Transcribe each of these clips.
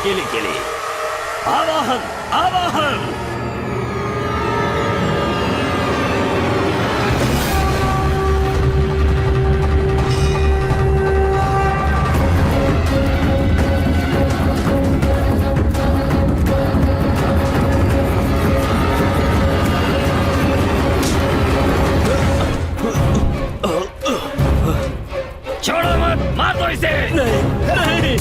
अकेले के लिए। आवाहन आवाहन। छोड़ो मत, मार दो इसे। नहीं नहीं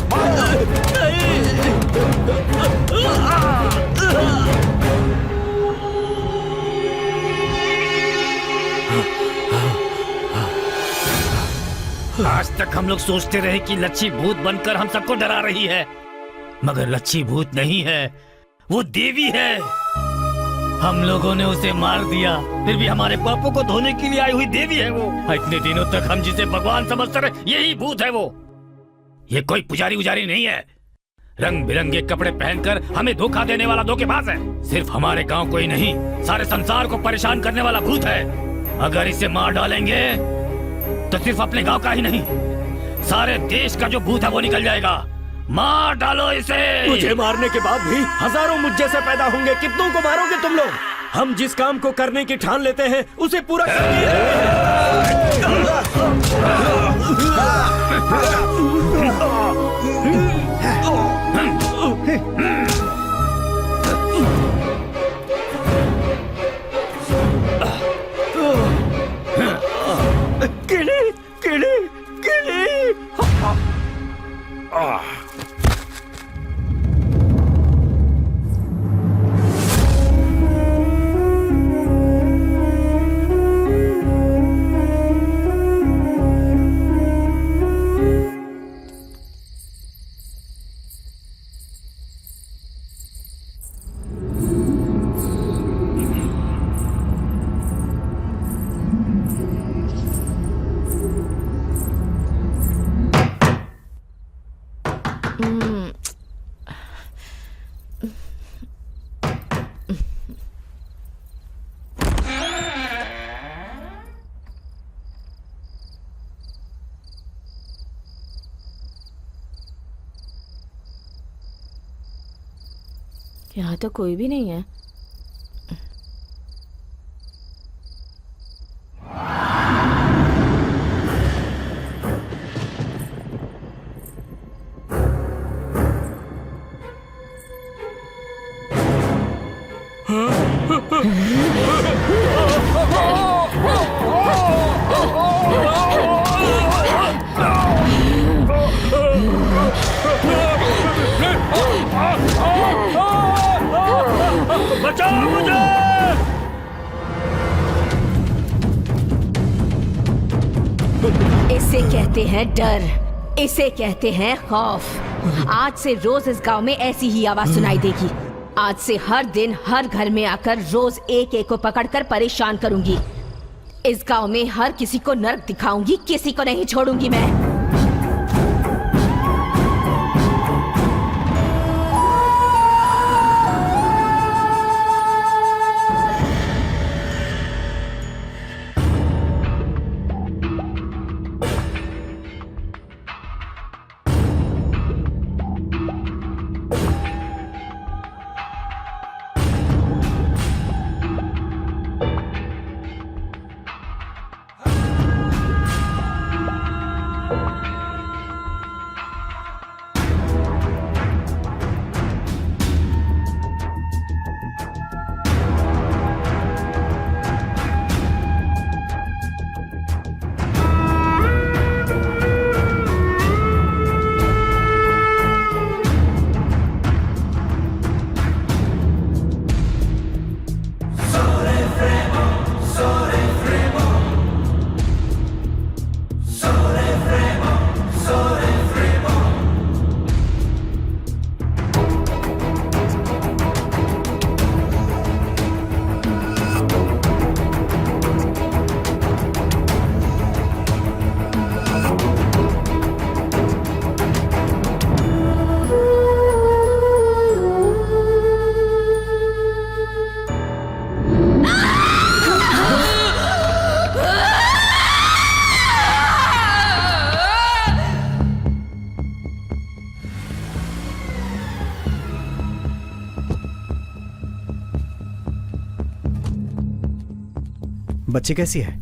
आज तक हम लोग सोचते रहे कि लच्छी भूत बनकर हम सबको डरा रही है, मगर लच्छी भूत नहीं है, वो देवी है। हम लोगों ने उसे मार दिया, फिर भी हमारे पापों को धोने के लिए आई हुई देवी है वो। इतने दिनों तक हम जिसे भगवान समझते रहे, यही भूत है वो। ये कोई पुजारी उजारी नहीं है, रंग बिरंगे कपड़े पहनकर हमें धोखा देने वाला धोखेबाज है। सिर्फ हमारे गांव को ही नहीं, सारे संसार को परेशान करने वाला भूत है। अगर इसे मार डालेंगे तो सिर्फ अपने गांव का ही नहीं, सारे देश का जो भूत है वो निकल जाएगा। मार डालो इसे। मुझे मारने के बाद भी हजारों मुझ जैसे पैदा होंगे। कितनों को मारोगे तुम लोग? हम जिस काम को करने की ठान लेते हैं उसे पूरा किले किले किले। यहाँ तो कोई भी नहीं है। बचाओ मुझे। इसे कहते हैं डर, इसे कहते हैं खौफ। आज से रोज इस गांव में ऐसी ही आवाज सुनाई देगी। आज से हर दिन हर घर में आकर रोज एक एक को पकड़कर परेशान करूंगी। इस गांव में हर किसी को नर्क दिखाऊंगी, किसी को नहीं छोड़ूंगी मैं। बच्ची कैसी है?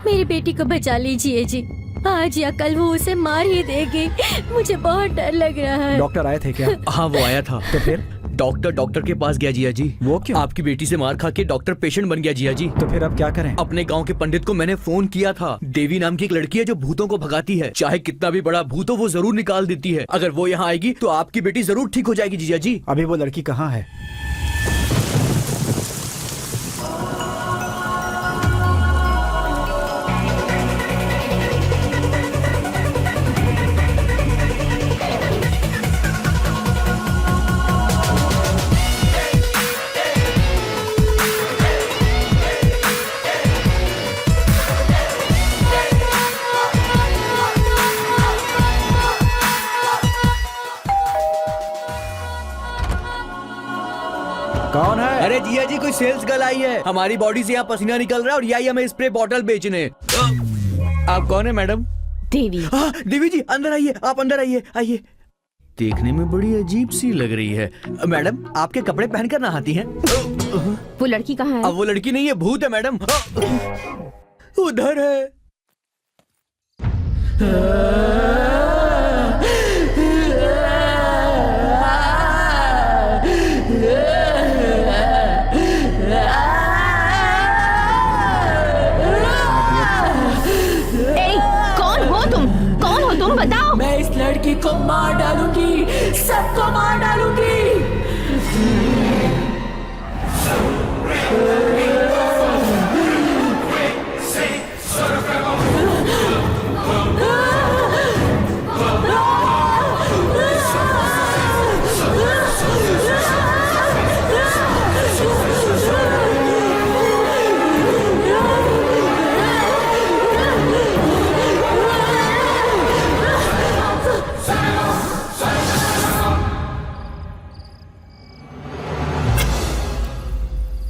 मेरी बेटी को बचा लीजिए जी, आज या कल वो उसे मार ही देगी। मुझे बहुत डर लग रहा है। डॉक्टर आए थे क्या? हाँ वो आया था। तो फिर? डॉक्टर के पास गया जिया जी। वो क्यों? आपकी बेटी से मार खा के डॉक्टर पेशेंट बन गया जिया जी। तो फिर अब क्या करें? अपने गांव के पंडित को मैंने फोन किया था। देवी नाम की एक लड़की है जो भूतों को भगाती है। चाहे कितना भी बड़ा भूत हो वो जरूर निकाल देती है। अगर वो यहाँ आएगी तो आपकी बेटी जरूर ठीक हो जाएगी जिया जी। अभी वो लड़की कहाँ है? कौन है? अरे जिया जी कोई सेल्स गर्ल आई है। हमारी बॉडी से यहाँ पसीना निकल रहा है और ये आई हमें स्प्रे बॉटल बेचने। आप कौन है मैडम? देवी। देवी जी अंदर आइए, आप अंदर आइए। आइए, देखने में बड़ी अजीब सी लग रही है। मैडम आपके कपड़े पहनकर नहाती हैं? वो लड़की कहाँ है? अब वो लड़की नहीं है, भूत है मैडम। उधर है। तुम बताओ। मैं इस लड़की को मार डालूंगी, सबको मार डालूंगी।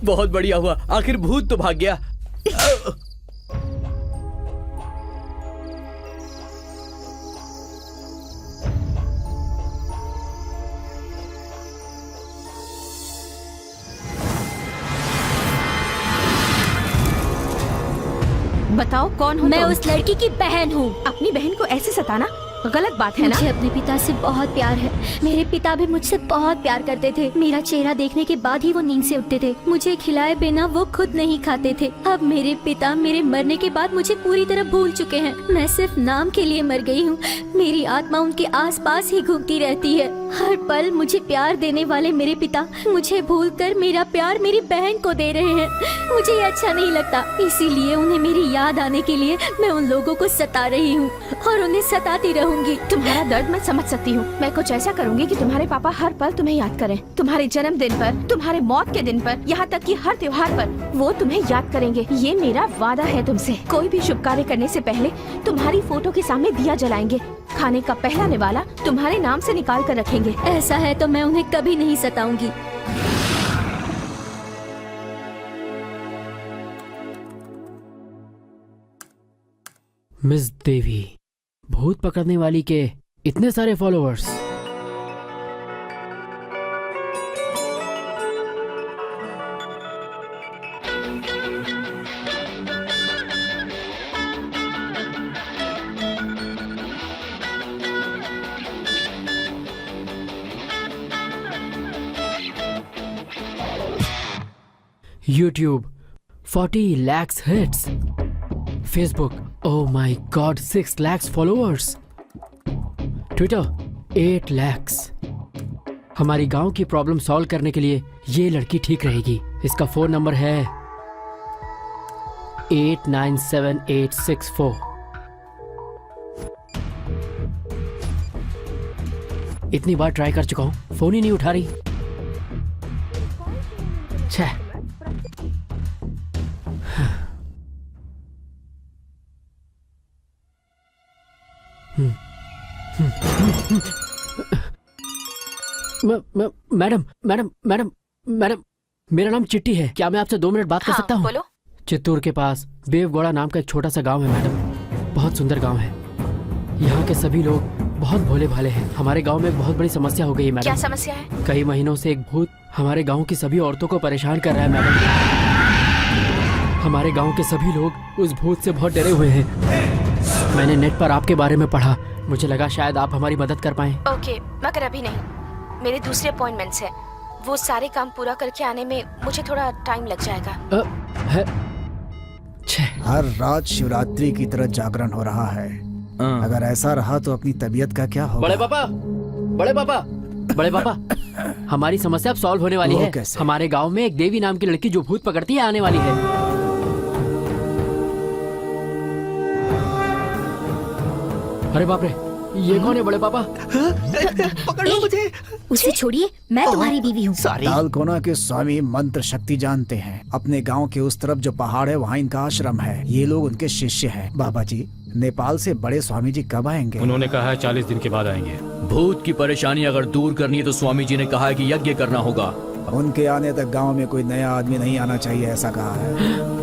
बहुत बढ़िया हुआ, आखिर भूत तो भाग गया। बताओ कौन हो? मैं तुम? उस लड़की की बहन हूँ। अपनी बहन को ऐसे सताना गलत बात है ना? मुझे अपने पिता से बहुत प्यार है। मेरे पिता भी मुझसे बहुत प्यार करते थे। मेरा चेहरा देखने के बाद ही वो नींद से उठते थे। मुझे खिलाए बिना वो खुद नहीं खाते थे। अब मेरे पिता मेरे मरने के बाद मुझे पूरी तरह भूल चुके हैं। मैं सिर्फ नाम के लिए मर गई हूँ। मेरी आत्मा उनके आसपास ही घूमती रहती है। हर पल मुझे प्यार देने वाले मेरे पिता मुझे भूलकर मेरा प्यार मेरी बहन को दे रहे हैं। मुझे ये अच्छा नहीं लगता, इसीलिए उन्हें मेरी याद आने के लिए मैं उन लोगों को सता रही हूँ और उन्हें सताती रहूंगी। तुम्हारा दर्द मैं समझ सकती हूँ। मैं कुछ ऐसा करूँगी कि तुम्हारे पापा हर पल तुम्हें याद करें। तुम्हारे जन्मदिन पर, तुम्हारे मौत के दिन पर, यहाँ तक कि हर त्योहार पर वो तुम्हें याद करेंगे। ये मेरा वादा है तुमसे। कोई भी शुभ कार्य करने से पहले तुम्हारी फोटो के सामने दिया जलाएंगे। खाने का पहला निवाला तुम्हारे नाम से निकाल कर रखेंगे। ऐसा है तो मैं उन्हें कभी नहीं सताऊंगी। मिस देवी, भूत पकड़ने वाली के इतने सारे followers. YouTube 40 lakhs hits. Facebook, oh my god, 6 lakhs followers. Twitter 8 lakhs. हमारी गांव की प्रॉब्लम सॉल्व करने के लिए ये लड़की ठीक रहेगी। इसका फोन नंबर है 897864। इतनी बार ट्राई कर चुका हूं, फोन ही नहीं उठा रही। छह। मैडम मैडम मैडम मैडम, मेरा नाम चिट्टी है। क्या मैं आपसे 2 मिनट बात कर सकता हूँ? बोलो। चित्तूर के पास बेवगौड़ा नाम का एक छोटा सा गांव है मैडम। बहुत सुंदर गांव है। यहाँ के सभी लोग बहुत भोले भाले हैं। हमारे गांव में एक बहुत बड़ी समस्या हो गई है मैडम। क्या समस्या है? कई महीनों से एक भूत हमारे गांव की सभी औरतों को परेशान कर रहा है मैडम। हमारे गांव के सभी लोग उस भूत से बहुत डरे हुए हैं। मैंने नेट पर आपके बारे में पढ़ा, मुझे लगा शायद आप हमारी मदद कर पाएं। ओके, मगर अभी नहीं, मेरे दूसरे अपॉइंटमेंट्स हैं। वो सारे काम पूरा करके आने में मुझे थोड़ा टाइम लग जाएगा। हर रात शिवरात्रि की तरह जागरण हो रहा है। अगर ऐसा रहा तो अपनी तबीयत का क्या होगा? बड़े पापा, बड़े पापा, बड़े पापा, हमारी समस्या अब सॉल्व होने वाली वो है। कैसे? हमारे गांव में एक देवी नाम की लड़की जो भूत पकड़ती है आने वाली है। अरे बाप रे, ये कौन है बड़े पापा? पकड़ लो मुझे। उसे छोड़िए, मैं तुम्हारी बीवी हूँ। तालकोना के स्वामी मंत्र शक्ति जानते हैं। अपने गांव के उस तरफ जो पहाड़ है वहाँ इनका आश्रम है। ये लोग उनके शिष्य हैं। बाबा जी, नेपाल से बड़े स्वामी जी कब आएंगे? उन्होंने कहा है 40 दिन के बाद आएंगे। भूत की परेशानी अगर दूर करनी है तो स्वामी जी ने कहा है कि यज्ञ करना होगा। उनके आने तक गांव में कोई नया आदमी नहीं आना चाहिए, ऐसा कहा है।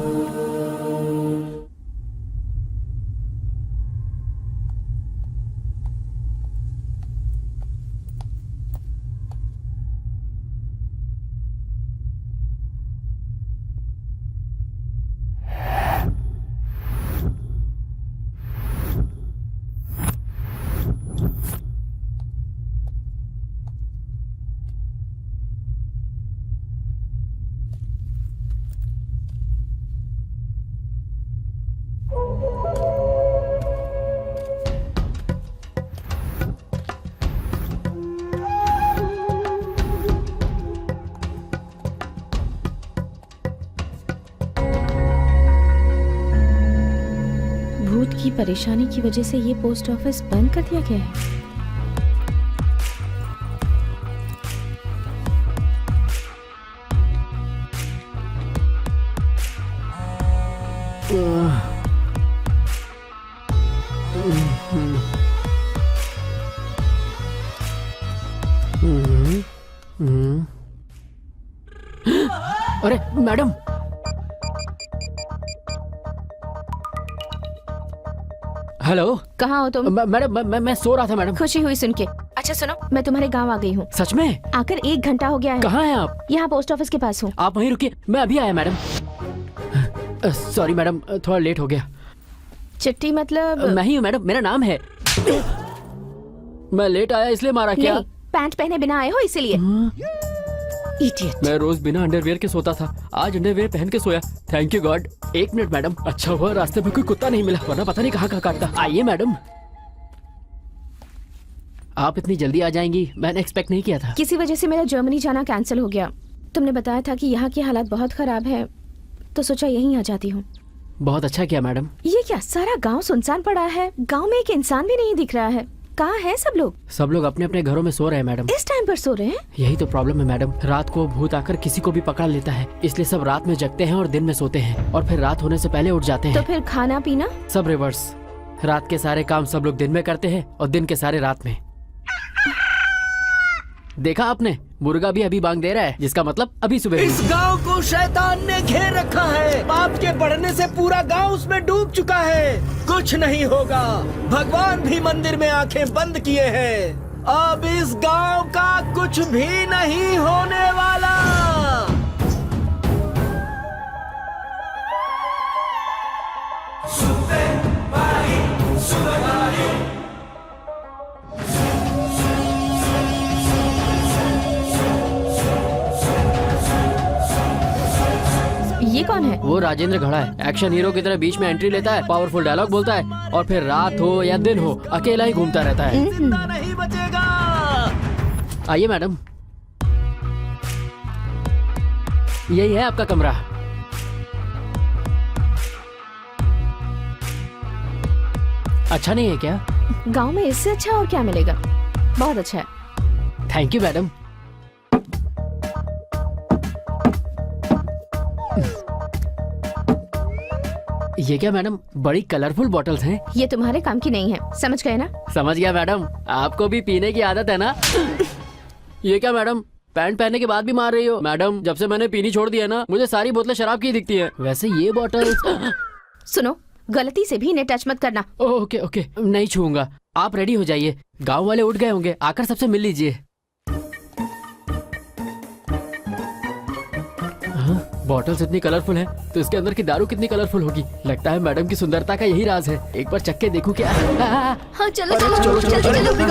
भूत की परेशानी की वजह से ये पोस्ट ऑफिस बंद कर दिया गया है। अरे मैडम, हेलो। कहाँ हो तुम? मैडम मैं सो रहा था मैडम। खुशी हुई सुन के। अच्छा सुनो, मैं तुम्हारे गांव आ गई हूँ। सच में? आकर 1 घंटा हो गया है। कहाँ हैं आप? यहाँ पोस्ट ऑफिस के पास हूँ। आप वहीं रुकिए, मैं अभी आया मैडम। सॉरी मैडम, थोड़ा लेट हो गया। चिट्ठी मतलब? मैं ही हूँ मैडम, मेरा नाम है। मैं लेट आया इसलिए मारा क्या? नहीं, पैंट पहने बिना आए हो इसीलिए। इडियट। मैं रोज बिना अंडरवियर के सोता था, आज अंडरवियर पहन के सोया। Thank you God. 1 minute madam, अच्छा हुआ रास्ते में कोई कुत्ता नहीं मिला, वरना पता नहीं कहाँ काटता। आइए मैडम। आप इतनी जल्दी आ जाएंगी, मैंने एक्सपेक्ट नहीं किया था। किसी वजह से मेरा जर्मनी जाना कैंसिल हो गया। तुमने बताया था कि यहाँ की हालात बहुत खराब है, तो सोचा यहीं आ जाती हूँ। बहुत अच्छा किया मैडम। ये क्या, सारा गांव सुनसान पड़ा है। गांव में एक इंसान भी नहीं दिख रहा है। कहाँ है सब लोग? सब लोग अपने अपने घरों में सो रहे हैं मैडम। इस टाइम पर सो रहे हैं? यही तो प्रॉब्लम है मैडम, रात को भूत आकर किसी को भी पकड़ लेता है, इसलिए सब रात में जगते हैं और दिन में सोते हैं, और फिर रात होने से पहले उठ जाते तो हैं। फिर खाना पीना? सब रिवर्स। रात के सारे काम सब लोग दिन में करते हैं और दिन के सारे रात में। देखा आपने, मुर्गा भी अभी बांग दे रहा है, जिसका मतलब अभी सुबह हुई। इस गांव को शैतान ने घेर रखा है। पाप के बढ़ने से पूरा गांव उसमें डूब चुका है। कुछ नहीं होगा, भगवान भी मंदिर में आंखें बंद किए हैं। अब इस गांव का कुछ भी नहीं होने वाला। ये कौन है? वो राजेंद्र घड़ा है, एक्शन हीरो की तरह बीच में एंट्री लेता है, पावरफुल डायलॉग बोलता है, और फिर रात हो या दिन हो अकेला ही घूमता रहता है। जिंदा नहीं बचेगा। आइए मैडम, यही है आपका कमरा। अच्छा नहीं है क्या? गांव में इससे अच्छा और क्या मिलेगा? बहुत अच्छा है। Thank you madam. ये क्या मैडम, बड़ी कलरफुल बॉटल्स हैं। ये तुम्हारे काम की नहीं है, समझ गए ना? समझ गया मैडम, आपको भी पीने की आदत है ना? ये क्या मैडम, पैंट पहनने के बाद भी मार रही हो? मैडम, जब से मैंने पीनी छोड़ दी है ना, मुझे सारी बोतलें शराब की दिखती हैं। वैसे ये बॉटल सुनो, गलती से भी इन्हें टच मत करना। ओके ओके, नहीं छूऊंगा। आप रेडी हो जाइए, गांव वाले उठ गए होंगे, आकर सबसे मिल लीजिए। बॉटल्स इतनी कलरफुल है तो इसके अंदर की दारू कितनी कलरफुल होगी। लगता है मैडम की सुंदरता का यही राज है। एक बार चख के देखूं क्या। हाँ चलो चलो जल्दी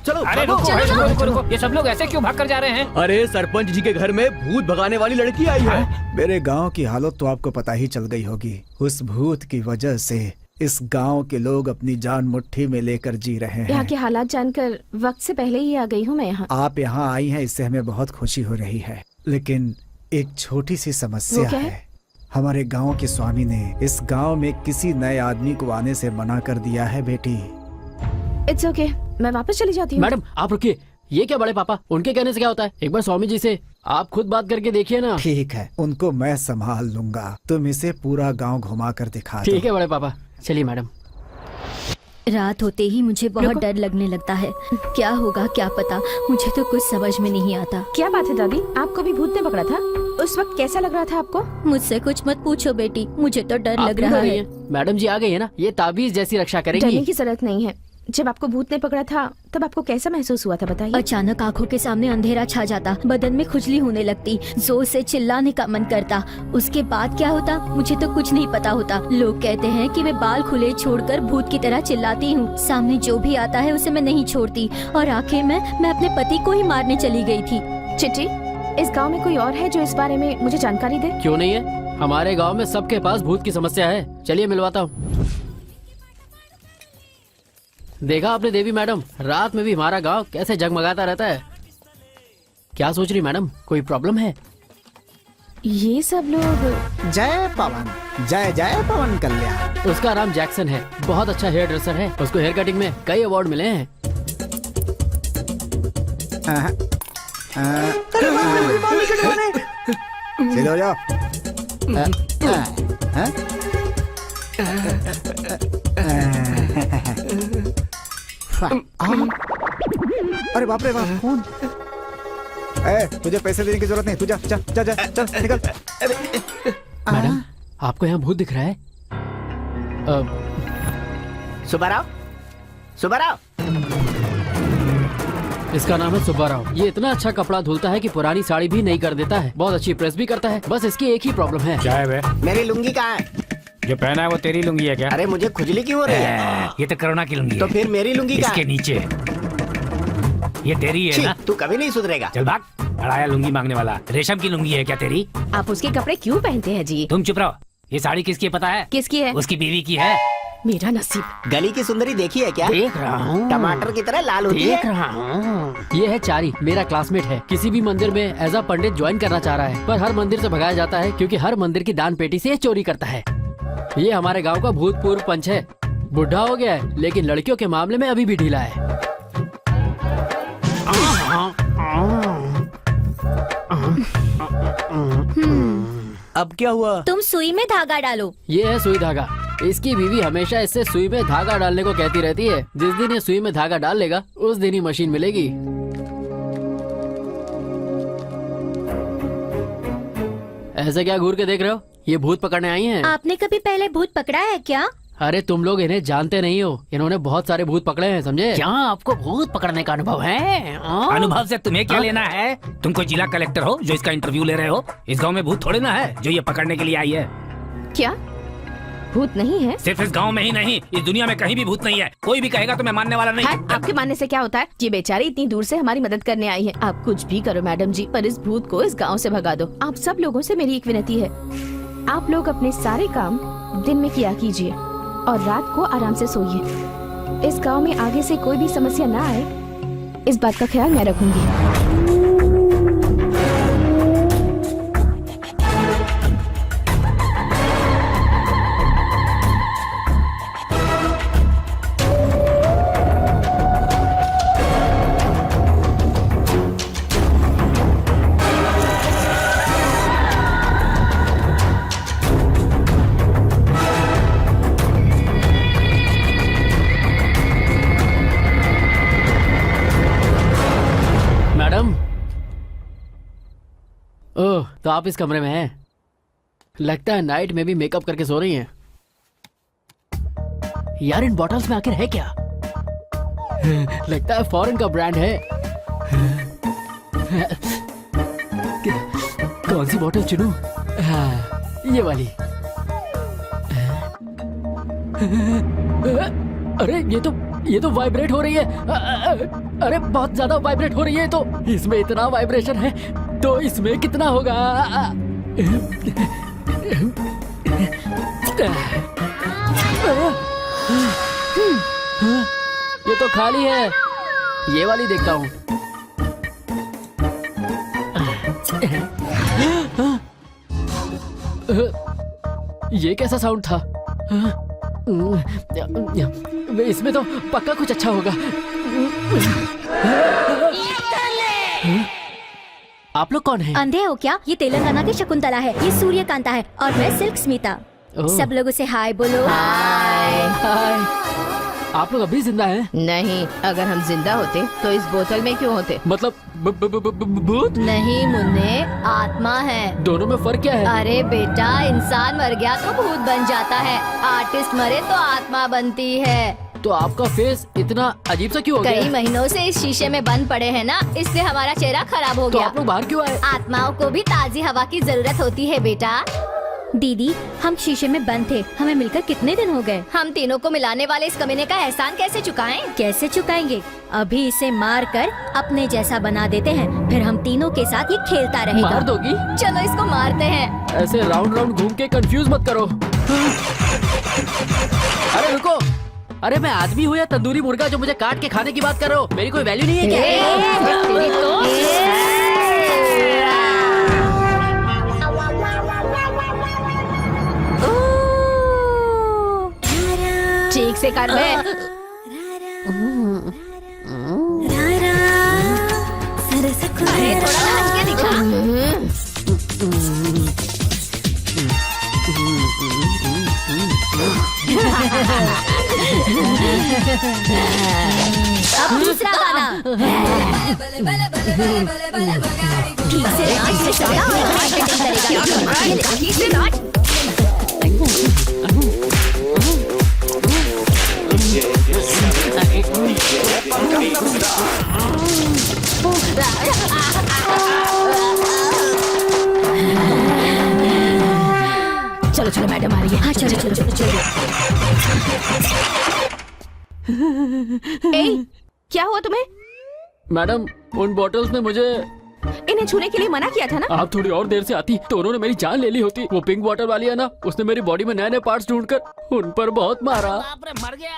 चलो। अरे रुको रुको, ये सब लोग ऐसे क्यों भाग कर जा रहे हैं? अरे सरपंच जी के घर में भूत भगाने वाली लड़की आई है। मेरे गांव की हालत तो आपको पता ही चल गई होगी। उस भूत की वजह से इस गांव के लोग अपनी जान मुट्ठी में लेकर जी रहे यहाँ हैं। के हालात जानकर वक्त से पहले ही आ गई हूँ मैं यहाँ। आप यहाँ आई हैं, इससे हमें बहुत खुशी हो रही है, लेकिन एक छोटी सी समस्या वो क्या है। है? हमारे गांव के स्वामी ने इस गांव में किसी नए आदमी को आने से मना कर दिया है बेटी। इट्स ओके, मैं वापस चली जाती हूँ। मैडम आप रुकिए, ये क्या बड़े पापा, उनके कहने से क्या होता है? एक बार स्वामी जी से आप खुद बात करके देखिए ना। ठीक है, उनको मैं संभाल लूंगा। तुम इसे पूरा गांव घुमा कर दिखा दो। ठीक है बड़े पापा, चलिए मैडम। रात होते ही मुझे बहुत डर लगने लगता है। क्या होगा क्या पता, मुझे तो कुछ समझ में नहीं आता। क्या बात है दादी, आपको भी भूत ने पकड़ा था? उस वक्त कैसा लग रहा था आपको? मुझसे कुछ मत पूछो बेटी, मुझे तो डर आप लग क्यों रहा डर रही है। हैं? मैडम जी आ गई है ना, ये ताबीज जैसी रक्षा डरने करेंगी। की जरूरत नहीं है। जब आपको भूत ने पकड़ा था तब आपको कैसा महसूस हुआ था बताइए? अचानक आंखों के सामने अंधेरा छा जाता, बदन में खुजली होने लगती, जोर से चिल्लाने का मन करता। उसके बाद क्या होता मुझे तो कुछ नहीं पता होता। लोग कहते हैं कि मैं बाल खुले छोड़कर भूत की तरह चिल्लाती हूँ। सामने जो भी आता है उसे मैं नहीं छोड़ती और आखिर में मैं अपने पति को ही मारने चली गई थी। चिट्टी, इस गांव में कोई और है जो इस बारे में मुझे जानकारी दे? क्यों नहीं है, हमारे गांव में सबके पास भूत की समस्या है। चलिए मिलवाता हूँ। देखा आपने देवी मैडम, रात में भी हमारा गांव कैसे जगमगाता रहता है। क्या सोच रही मैडम, कोई प्रॉब्लम है? ये सब लोग जय पवन, जय जय पवन कल्याण। उसका नाम जैक्सन है, बहुत अच्छा हेयर ड्रेसर है। उसको हेयर कटिंग में कई अवार्ड मिले हैं। सीधे हो जाओ। अरे बाप रे बाप, कौन? तुझे पैसे देने की जरूरत नहीं, तू जा जा जा जा, चल निकल। मैडम आपको यहाँ भूत दिख रहा है? सुब्बाराव, सुब्बाराव। इसका नाम है सुब्बा राव। ये इतना अच्छा कपड़ा धुलता है कि पुरानी साड़ी भी नहीं कर देता है। बहुत अच्छी प्रेस भी करता है। बस इसकी एक ही प्रॉब्लम है। क्या है बे? मेरी लुंगी कहाँ है? जो पहना है वो तेरी लुंगी है क्या? अरे मुझे खुजली क्यों हो रही है? ये तो करुणा की लुंगी तो है। फिर मेरी लुंगी कहाँ इसके है? नीचे ये तेरी है छी, ना? तू कभी नहीं सुधरेगा। चल भाग, अड़ाया लुंगी मांगने वाला। रेशम की लुंगी है क्या तेरी? आप उसके कपड़े क्यों पहनते हैं जी? तुम चुप रहो। ये साड़ी किसकी है पता है? किसकी है? उसकी बीवी की है। मेरा नसीब। गली की सुंदरी देखी है क्या? देख रहा हूँ, टमाटर की तरह लाल होती देख है। रहा हूँ। ये है चारी, मेरा क्लासमेट है। किसी भी मंदिर में एज अ पंडित ज्वाइन करना चाह रहा है, पर हर मंदिर से भगाया जाता है क्योंकि हर मंदिर की दान पेटी से ये चोरी करता है। ये हमारे गांव का भूतपूर्व पंच है। बुढ़ा हो गया है लेकिन लड़कियों के मामले में अभी भी ढीला है। अब क्या हुआ? तुम सुई में धागा डालो। ये है सुई धागा। इसकी बीवी हमेशा इससे सुई में धागा डालने को कहती रहती है। जिस दिन ये सुई में धागा डाल लेगा उस दिन ही मशीन मिलेगी। ऐसे क्या घूर के देख रहे हो? ये भूत पकड़ने आई हैं। आपने कभी पहले भूत पकड़ा है क्या? अरे तुम लोग इन्हें जानते नहीं हो। इन्होंने बहुत सारे भूत पकड़े हैं, समझे? क्या आपको भूत पकड़ने का अनुभव है? अनुभव से तुम्हें क्या लेना है? तुम कोई जिला कलेक्टर हो जो इसका इंटरव्यू ले रहे हो? इस गांव में भूत थोड़े ना है जो ये पकड़ने के लिए आई है। क्या भूत नहीं है? सिर्फ इस गांव में ही नहीं, इस दुनिया में कहीं भी भूत नहीं है। कोई भी कहेगा तो मैं मानने वाला नहीं। आपके मानने से क्या होता है? ये बेचारी इतनी दूर से हमारी मदद करने आई है। आप कुछ भी करो मैडम जी, पर इस भूत को इस गांव से भगा दो। आप सब लोगों से मेरी एक विनती है, आप लोग अपने सारे काम दिन में किया कीजिए और रात को आराम से सोइए। इस गांव में आगे से कोई भी समस्या ना आए, इस बात का ख्याल मैं रखूंगी। ओह, तो आप इस कमरे में हैं। लगता है नाइट में भी मेकअप करके सो रही हैं। यार इन बॉटल्स में आखिर है क्या? लगता है फॉरेन का ब्रांड है। कौन सी बोतल चुनूं? हाँ, ये वाली। अरे ये तो वाइब्रेट हो रही है। अरे बहुत ज्यादा वाइब्रेट हो रही है। तो इसमें इतना वाइब्रेशन है तो इसमें कितना होगा? ये तो खाली है। ये वाली देखता हूँ। ये कैसा साउंड था? इसमें तो पक्का कुछ अच्छा होगा। आप लोग कौन हैं? अंधे हो क्या? ये तेलंगाना की शकुंतला है, ये सूर्यकांता है और मैं सिल्क स्मिता। सब लोगों से हाय बोलो। हाय। आप लोग अभी जिंदा हैं? नहीं, अगर हम जिंदा होते तो इस बोतल में क्यों होते? मतलब भूत? नहीं मुन्ने, आत्मा है। दोनों में फर्क क्या है? अरे बेटा, इंसान मर गया तो भूत बन जाता है, आर्टिस्ट मरे तो आत्मा बनती है। तो आपका फेस इतना अजीब सा क्यों हो गया? कई महीनों से इस शीशे में बंद पड़े हैं ना, इससे हमारा चेहरा खराब हो तो गया। आप लोग बाहर क्यों आए? आत्माओं को भी ताजी हवा की जरूरत होती है बेटा। दीदी, हम शीशे में बंद थे, हमें मिलकर कितने दिन हो गए? हम तीनों को मिलाने वाले इस कमीने का एहसान कैसे चुकाएं? कैसे चुकाएंगे? अभी इसे मार कर अपने जैसा बना देते हैं, फिर हम तीनों के साथ ये खेलता रहेगा। मार दोगी? चलो इसको मारते हैं। ऐसे राउंड राउंड घूम के कंफ्यूज मत करो। अरे रुको, अरे मैं आदमी हूँ या तंदूरी मुर्गा जो मुझे काट के खाने की बात कर रहे हो? मेरी कोई वैल्यू नहीं है क्या? ठीक से कर बे। अरे थोड़ा नाच के दिखा। अब दूसरा गाना। ठीक से नाच से चला और मार्केटिंग करेगा। ठीक से नाच। चलो चलो मैडम आ रही है। हाँ चलो चलो चलो चलो। ए, क्या हुआ तुम्हें? मैडम, उन बॉटल्स ने मुझे इन्हें छूने के लिए मना किया था ना? आप थोड़ी और देर से आती तो उन्होंने मेरी जान ले ली होती। वो पिंक बॉटल वाली है ना, उसने मेरी बॉडी में नए नए पार्ट्स ढूंढकर उन पर बहुत मारा। मर गया।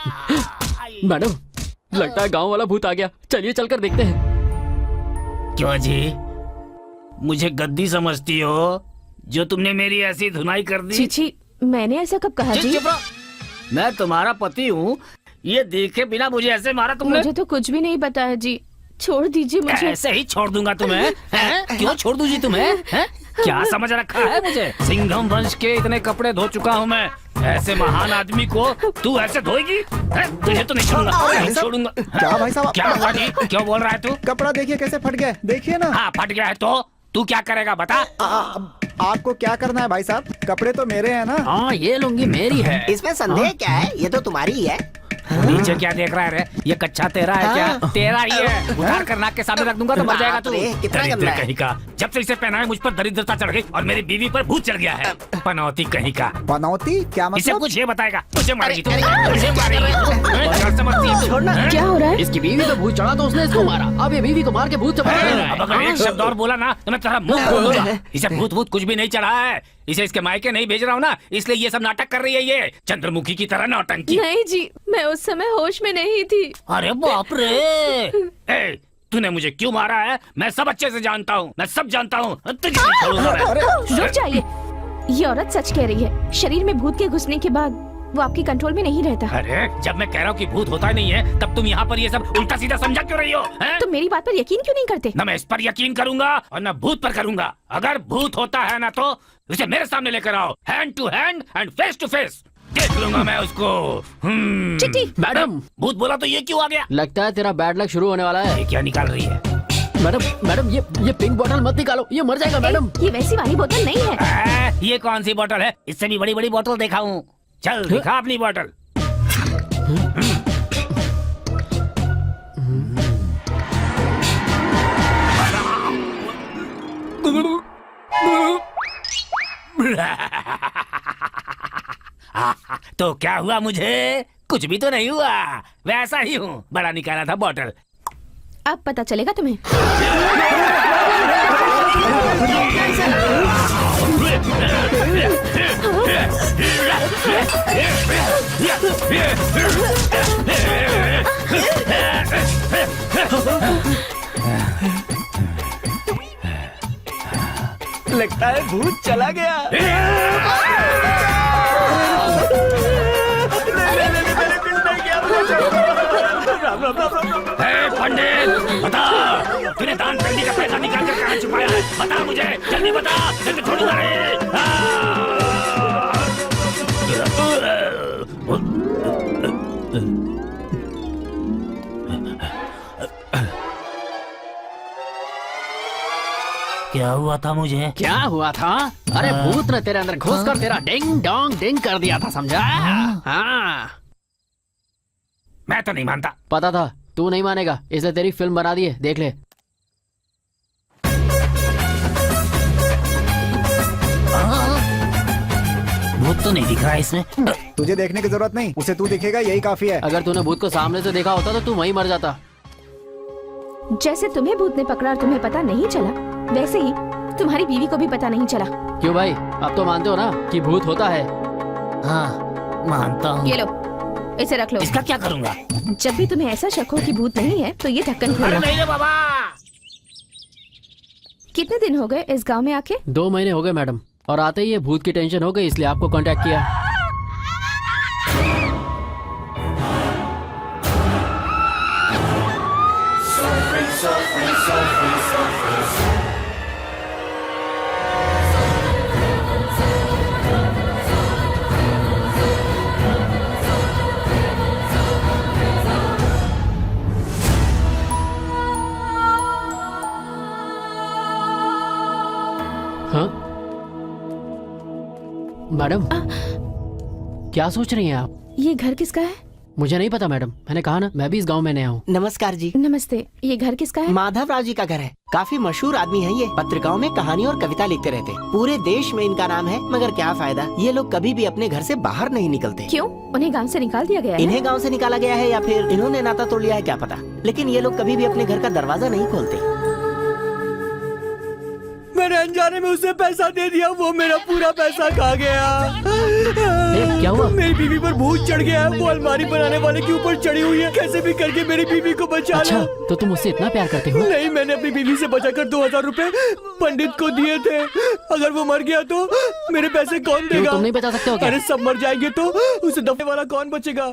मैडम, लगता है गांव वाला भूत आ गया। चलिए चलकर देखते हैं। क्यों जी, मुझे गद्दी समझती हो जो तुमने मेरी ऐसी धुनाई कर दी? चीची, मैंने ऐसा कब कहा जी? चुप रहो। मैं तुम्हारा पति हूँ, ये देखे बिना मुझे ऐसे मारा तुमने? मुझे तो कुछ भी नहीं पता है जी, छोड़ दीजिए मुझे। ऐसे ही छोड़ दूंगा तुम्हें? हैं? क्यों छोड़ दूं जी तुम्हें? हैं? क्या समझ रखा है मुझे? सिंघम वंश के इतने कपड़े धो चुका हूँ मैं, ऐसे महान आदमी को तू ऐसे धोएगी? तुझे तो नहीं छोड़ूंगा, नहीं छोड़ूंगा। क्या भाई साहब? क्या हुआ जी? क्यों बोल रहा है तू? कपड़ा देखिए कैसे फट गया, देखिए ना। हाँ फट गया है तो तू क्या करेगा बता? आपको क्या करना है भाई साहब? कपड़े तो मेरे हैं ना। हाँ ये लुंगी मेरी है। इसमें संदेह क्या है? ये तो तुम्हारी ही है। नीचे क्या देख रहा है रे? ये कच्चा तेरा है क्या? तेरा ही है। उतार कर नाक के सामने रख दूंगा तो मर जाएगा तू। कितना दरिद्र गंदा है। कहीं का। जब से इसे पहना है मुझ पर दरिद्रता चढ़ गई और मेरी बीवी पर भूत चढ़ गया है। पनौती कहीं का। पनौती क्या इसे मतलब? कुछ ये बताएगा। तुझे मारेगी तू, तुझे मारेगी। क्या समझती है? क्या हो रहा है? इसकी बीवी पे भूत चढ़ा तो उसने इसको मारा। अब ये बीवी को मार के भूत से बचा रहा है। अब अगर एक शब्द और बोला ना तो मैं तेरा मुंह खोल दूंगा। इसे भूत भूत कुछ भी नहीं चढ़ा है। इसे इसके मायके नहीं भेज रहा हूँ ना, इसलिए ये सब नाटक कर रही है। ये चंद्रमुखी की तरह नौटंकी। नहीं जी, मैं उस समय होश में नहीं थी। अरे बाप रे! ए, तूने मुझे क्यों मारा है? मैं सब अच्छे से जानता हूँ, मैं सब जानता हूँ। तुझे नहीं छोड़ूंगा मैं। रुक जाइए, ये औरत सच कह रही है। शरीर में भूत के घुसने के बाद वो आपके कंट्रोल में नहीं रहता। अरे जब मैं कह रहा हूँ कि भूत होता ही नहीं है, तब तुम यहाँ पर ये सब उल्टा सीधा समझा क्यों रही हो? हैं? तो मेरी बात पर यकीन क्यों नहीं करते? न मैं इस पर यकीन करूंगा और न भूत पर करूंगा। अगर भूत होता है ना तो उसे मेरे सामने लेकर आओ, hand to hand and face to face. देख लूंगा मैं उसको। चिट्टी। मैडम, भूत बोला तो ये क्यों आ गया? लगता है तेरा बैड लक शुरू होने वाला है। ये क्या निकाल रही है? मैडम, ये पिंक बोतल मत निकालो, ये मर जाएगा मैडम। ये वैसी वाली बोतल नहीं है। ये कौन सी बोतल है? इससे भी बड़ी बड़ी बोतल देखा हूँ। चल दिखा अपनी बोतल। तो क्या हुआ मुझे? कुछ भी तो नहीं हुआ, वैसा ही हूँ, बड़ा निकाला था बॉटल। अब पता चलेगा तुम्हें। लगता है भूत चला गया। पंडित बता, तूने दान पेटी का पैसा निकाल कर कहाँ छुपाया है? बता मुझे, जल्दी बता, जल्दी छोड़ूंगा नहीं। क्या हुआ था मुझे? क्या हुआ था? अरे भूत ने तेरे अंदर घुस कर तेरा डिंग डोंग डिंग कर दिया था, समझा? हाँ। मैं तो नहीं मानता। पता था तू नहीं मानेगा, इसलिए तेरी फिल्म बना दी है, देख ले। भूत तो नहीं दिख रहा है इसमें। तुझे देखने की जरूरत नहीं, उसे तू दिखेगा यही काफी है। अगर तूने भूत को सामने से देखा होता तो तू वहीं मर जाता। जैसे तुम्हें भूत ने पकड़ा और तुम्हें पता नहीं चला, वैसे ही तुम्हारी बीवी को भी पता नहीं चला। क्यों भाई, अब तो मानते हो ना कि भूत होता है? हाँ मानता हूँ। ये लो, इसे रख लो। इसका क्या करूँगा? जब भी तुम्हें ऐसा शक हो कि भूत नहीं है तो ये ढक्कन खोलो। नहीं रे बाबा। कितने दिन हो गए इस गांव में आके? 2 महीने हो गए मैडम, और आते ही ये भूत की टेंशन हो गई, इसलिए आपको कांटेक्ट किया। हाँ मैडम, क्या सोच रही हैं आप? ये घर किसका है? मुझे नहीं पता मैडम, मैंने कहा ना मैं भी इस गांव में नया हूँ। नमस्कार जी। नमस्ते, ये घर किसका है? माधव राव जी का घर है। काफी मशहूर आदमी है ये, पत्रिकाओं में कहानी और कविता लिखते रहते। पूरे देश में इनका नाम है, मगर क्या फायदा, ये लोग कभी भी अपने घर से बाहर नहीं निकलते। क्यों? उन्हें गांव से निकाल दिया गया है? इन्हें गांव से निकाला गया है या फिर इन्होंने नाता तोड़ लिया है, क्या पता, लेकिन ये लोग कभी भी अपने घर का दरवाजा नहीं खोलते। मैंने अनजाने में उसे पैसा दे दिया, वो मेरा पूरा पैसा खा गया। क्या हुआ? मेरी बीवी पर भूत चढ़ गया है, वो अलमारी बनाने वाले के ऊपर चढ़ी हुई है। कैसे भी करके मेरी बीवी को बचा अच्छा, लो। तो तुम उससे इतना प्यार करते हो? नहीं, मैंने अपनी बीवी से बचाकर 2000 रुपए पंडित को दिए थे। अगर वो मर गया तो मेरे पैसे कौन क्यों, देगा? तुम नहीं बचा सकते हो क्या? अरे सब मर जाएंगे तो उसे दफे वाला कौन बचेगा?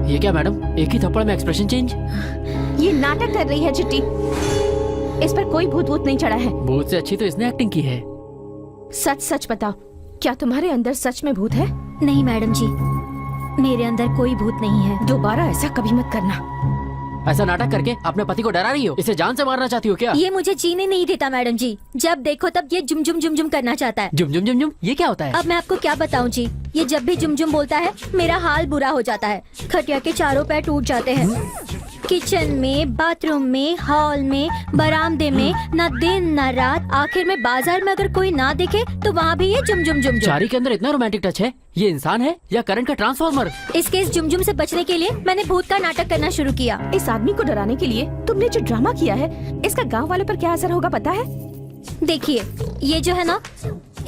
ये क्या मैडम, एक ही थप्पड़ में एक्सप्रेशन चेंज? ये नाटक कर रही है चिट्टी। इस पर कोई भूत वूत नहीं चढ़ा है। भूत से अच्छी तो इसने एक्टिंग की है। सच सच बताओ, क्या तुम्हारे अंदर सच में भूत है? नहीं मैडम जी, मेरे अंदर कोई भूत नहीं है। दोबारा ऐसा कभी मत करना। ऐसा नाटक करके अपने पति को डरा रही हो? इसे जान से मारना चाहती हो क्या? ये मुझे जीने नहीं देता मैडम जी। जब देखो तब ये जुम जुम जुम जुम करना चाहता है। जुम जुम जुम जुम, ये क्या होता है? अब मैं आपको क्या बताऊं जी, ये जब भी जुम जुम बोलता है मेरा हाल बुरा हो जाता है। खटिया के चारों पैर टूट जाते हैं। किचन में, बाथरूम में, हॉल में, बरामदे में, न दिन न रात, आखिर में बाजार में अगर कोई ना दिखे तो वहाँ भी ये जुम जुम जुम जुम। चारी के अंदर इतना रोमांटिक टच है, ये इंसान है या करंट का ट्रांसफार्मर? इसके इस जुम जुम से बचने के लिए मैंने भूत का नाटक करना शुरू किया। इस आदमी को डराने के लिए तुमने जो ड्रामा किया है, इसका गांव वालों पर क्या असर होगा पता है? देखिए, ये जो है ना,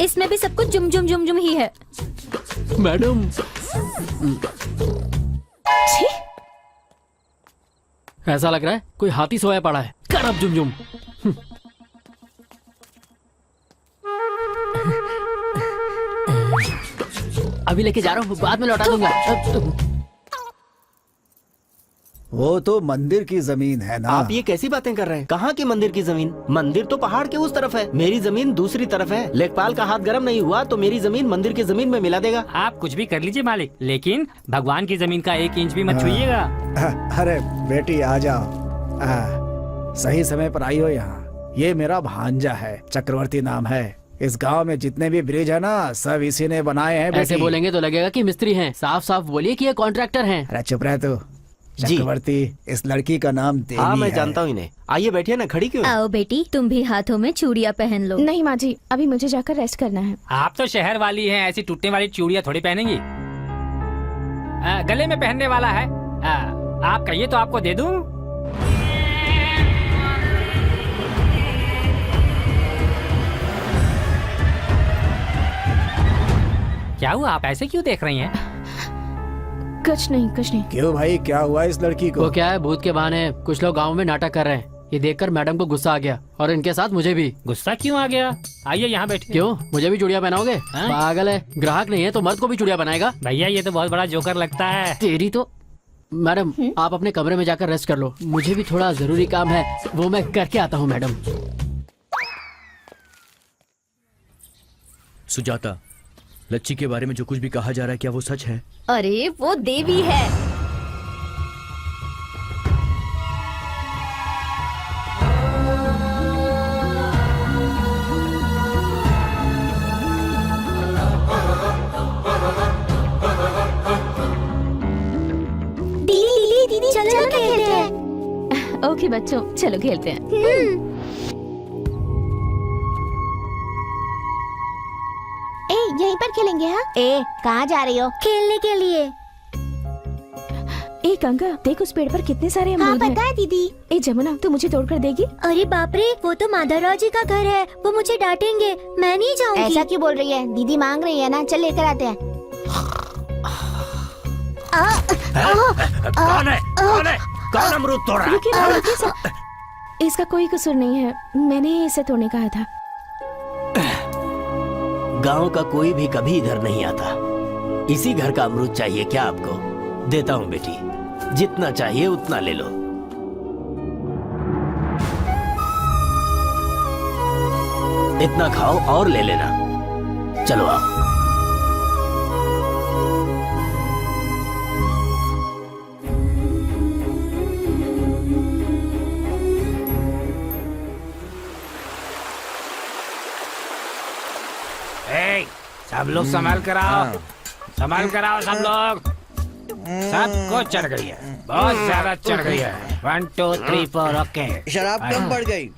इसमें भी सब कुछ जुम जुम जुम जुम ही है। मैडम, छी! ऐसा लग रहा है कोई हाथी सोया पड़ा है। कर अब जुम जुम। अभी लेके जा रहा हूँ, बाद में लौटा दूंगा। वो तो मंदिर की जमीन है ना। आप ये कैसी बातें कर रहे हैं? कहाँ की मंदिर की जमीन? मंदिर तो पहाड़ के उस तरफ है, मेरी जमीन दूसरी तरफ है। लेखपाल का हाथ गर्म नहीं हुआ तो मेरी जमीन मंदिर की जमीन में मिला देगा। आप कुछ भी कर लीजिए मालिक, लेकिन भगवान की जमीन का 1 इंच भी मत छुइएगा। अरे बेटी आ जाओ, सही समय पर आई हो यहाँ। ये मेरा भांजा है, चक्रवर्ती नाम है। इस गांव में जितने भी ब्रिज है ना, सब इसी ने बनाए हैं ऐसे बेटी। बोलेंगे तो लगेगा कि मिस्त्री हैं। साफ साफ बोलिए कि ये कॉन्ट्रैक्टर हैं। अरे चुप रह तू। जी। चक्रवर्ती, इस लड़की का नाम देवी हाँ मैं है। जानता हूँ इन्हें। आइए बैठिए ना, खड़ी क्यों हैं? आओ बेटी, तुम भी हाथों में चूड़ियाँ पहन लो। नहीं माँ जी, अभी मुझे जाकर रेस्ट करना है। आप तो शहर वाली हैं, ऐसी टूटने वाली चूड़ियाँ थोड़ी पहनेंगी। गले में पहनने वाला है। आप कहिए तो आपको दे दूं। क्या हुआ, आप ऐसे क्यों देख रही हैं? कुछ नहीं कुछ नहीं। क्यों भाई, क्या हुआ इस लड़की को? वो क्या है, भूत के बहाने कुछ लोग गांव में नाटक कर रहे हैं। ये देखकर मैडम को गुस्सा आ गया और इनके साथ मुझे भी। गुस्सा क्यों आ गया? आइए यहाँ बैठिए। क्यों, मुझे भी चूड़ियाँ पहनाओगे? हाँ? पागल है, ग्राहक नहीं है तो मर्द को भी चूड़ियाँ बनाएगा? भैया ये तो बहुत बड़ा जोकर लगता है। तेरी तो। मैडम आप अपने कमरे में जाकर रेस्ट कर लो, मुझे भी थोड़ा जरूरी काम है, वो मैं करके आता हूँ मैडम। सुजाता, लच्छी के बारे में जो कुछ भी कहा जा रहा है, क्या वो सच है? अरे वो देवी है। दीदी चलो खेलते हैं। ओके बच्चों, चलो खेलते हैं। यहीं पर खेलेंगे। हाँ कहाँ जा रही हो? खेलने के लिए। ए गंगा, देख उस पेड़ पर कितने सारे अमरूद हैं। पता है दीदी। ए जमुना, तू मुझे तोड़कर देगी? अरे बाप रे, वो तो माधवराव जी का घर है, वो मुझे डांटेंगे, मैं नहीं जाऊंगी। ऐसा क्यों बोल रही है? दीदी मांग रही है ना, चल लेकर आते हैं। कौन है? कौन है? कौन अमरूद तोड़ रहा है? रुकिए सब। इसका कोई कसूर नहीं है, मैंने ही इसे तोड़ने कहा था। गांव का कोई भी कभी इधर नहीं आता। इसी घर का अमरूद चाहिए क्या आपको? देता हूँ बेटी, जितना चाहिए उतना ले लो। इतना खाओ और ले लेना। चलो आओ। सब लोग संभाल कर आओ, संभाल कर आओ सब लोग। सबको चढ़ गई है, बहुत ज्यादा चढ़ गई है। 1 2 3 4 ओके। शराब कम बढ़ गई।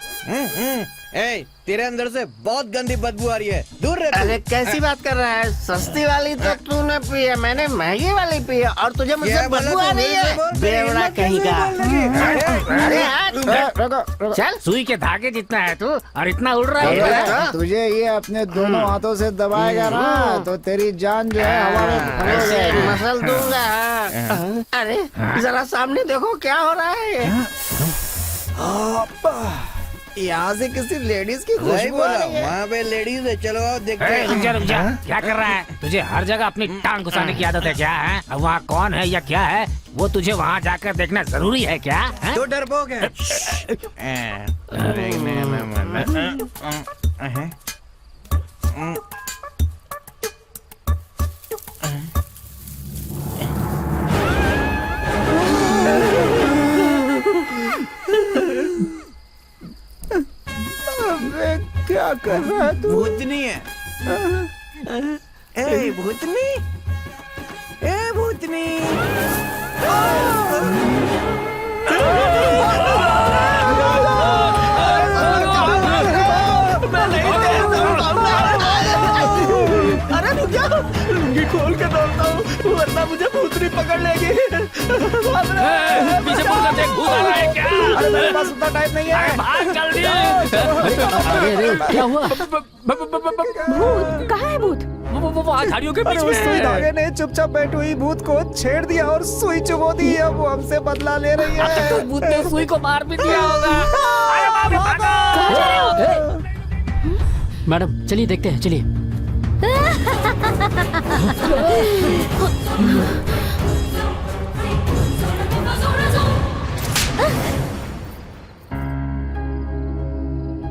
ए, तेरे अंदर से बहुत गंदी बदबू आ रही है, दूर रह। अरे कैसी बात कर रहा है? सस्ती वाली तो तूने पी है, मैंने महंगी वाली पी है, और तुझे मुझसे बदबू आ रही है। बेवड़ा कहीं का। अरे चल, सुई के धागे जितना है तू, और इतना उड़ रहा है। तुझे ये अपने दोनों हाथों से दबाएगा ना, तो तेरी जान जो है हवा में ऐसे मसल दूंगा। अरे जरा सामने देखो क्या हो रहा है। यहाँ से किसी लेडीज की वही खुशबू आ बोला, रही है। वहाँ पे लेडीज है, चलो आओ देखते हैं। रुक जा रुक जा, क्या कर रहा है? तुझे हर जगह अपनी टांग घुसाने की आदत है क्या? है अब वहाँ कौन है या क्या है, वो तुझे वहाँ जाकर देखना जरूरी है क्या? है? तो डरपोक है। क्या कर रहा है तू? भूतनी है। ए भूतनी, ए भूतनी। अरे रुक जा, लुंगी खोल के दौड़ता हूँ, वरना मुझे भूतनी पकड़ लेगी। पीछे मुड़कर देख, भूत आ रहा है क्या? अरे मेरे पास उतना टाइम नहीं है। भाग जल्दी। अरे क्या हुआ? भूत कहाँ है? भूत वो झाड़ियों के बीच उस सुई में। धागे ने चुपचाप बैठी हुई भूत को छेड़ दिया और सुई चुभो दी। अब वो हमसे बदला ले रही है। तो भूत ने सुई को मार भी दिया होगा। अरे बाप रे, भागो। मैडम चलिए देखते हैं, चलिए।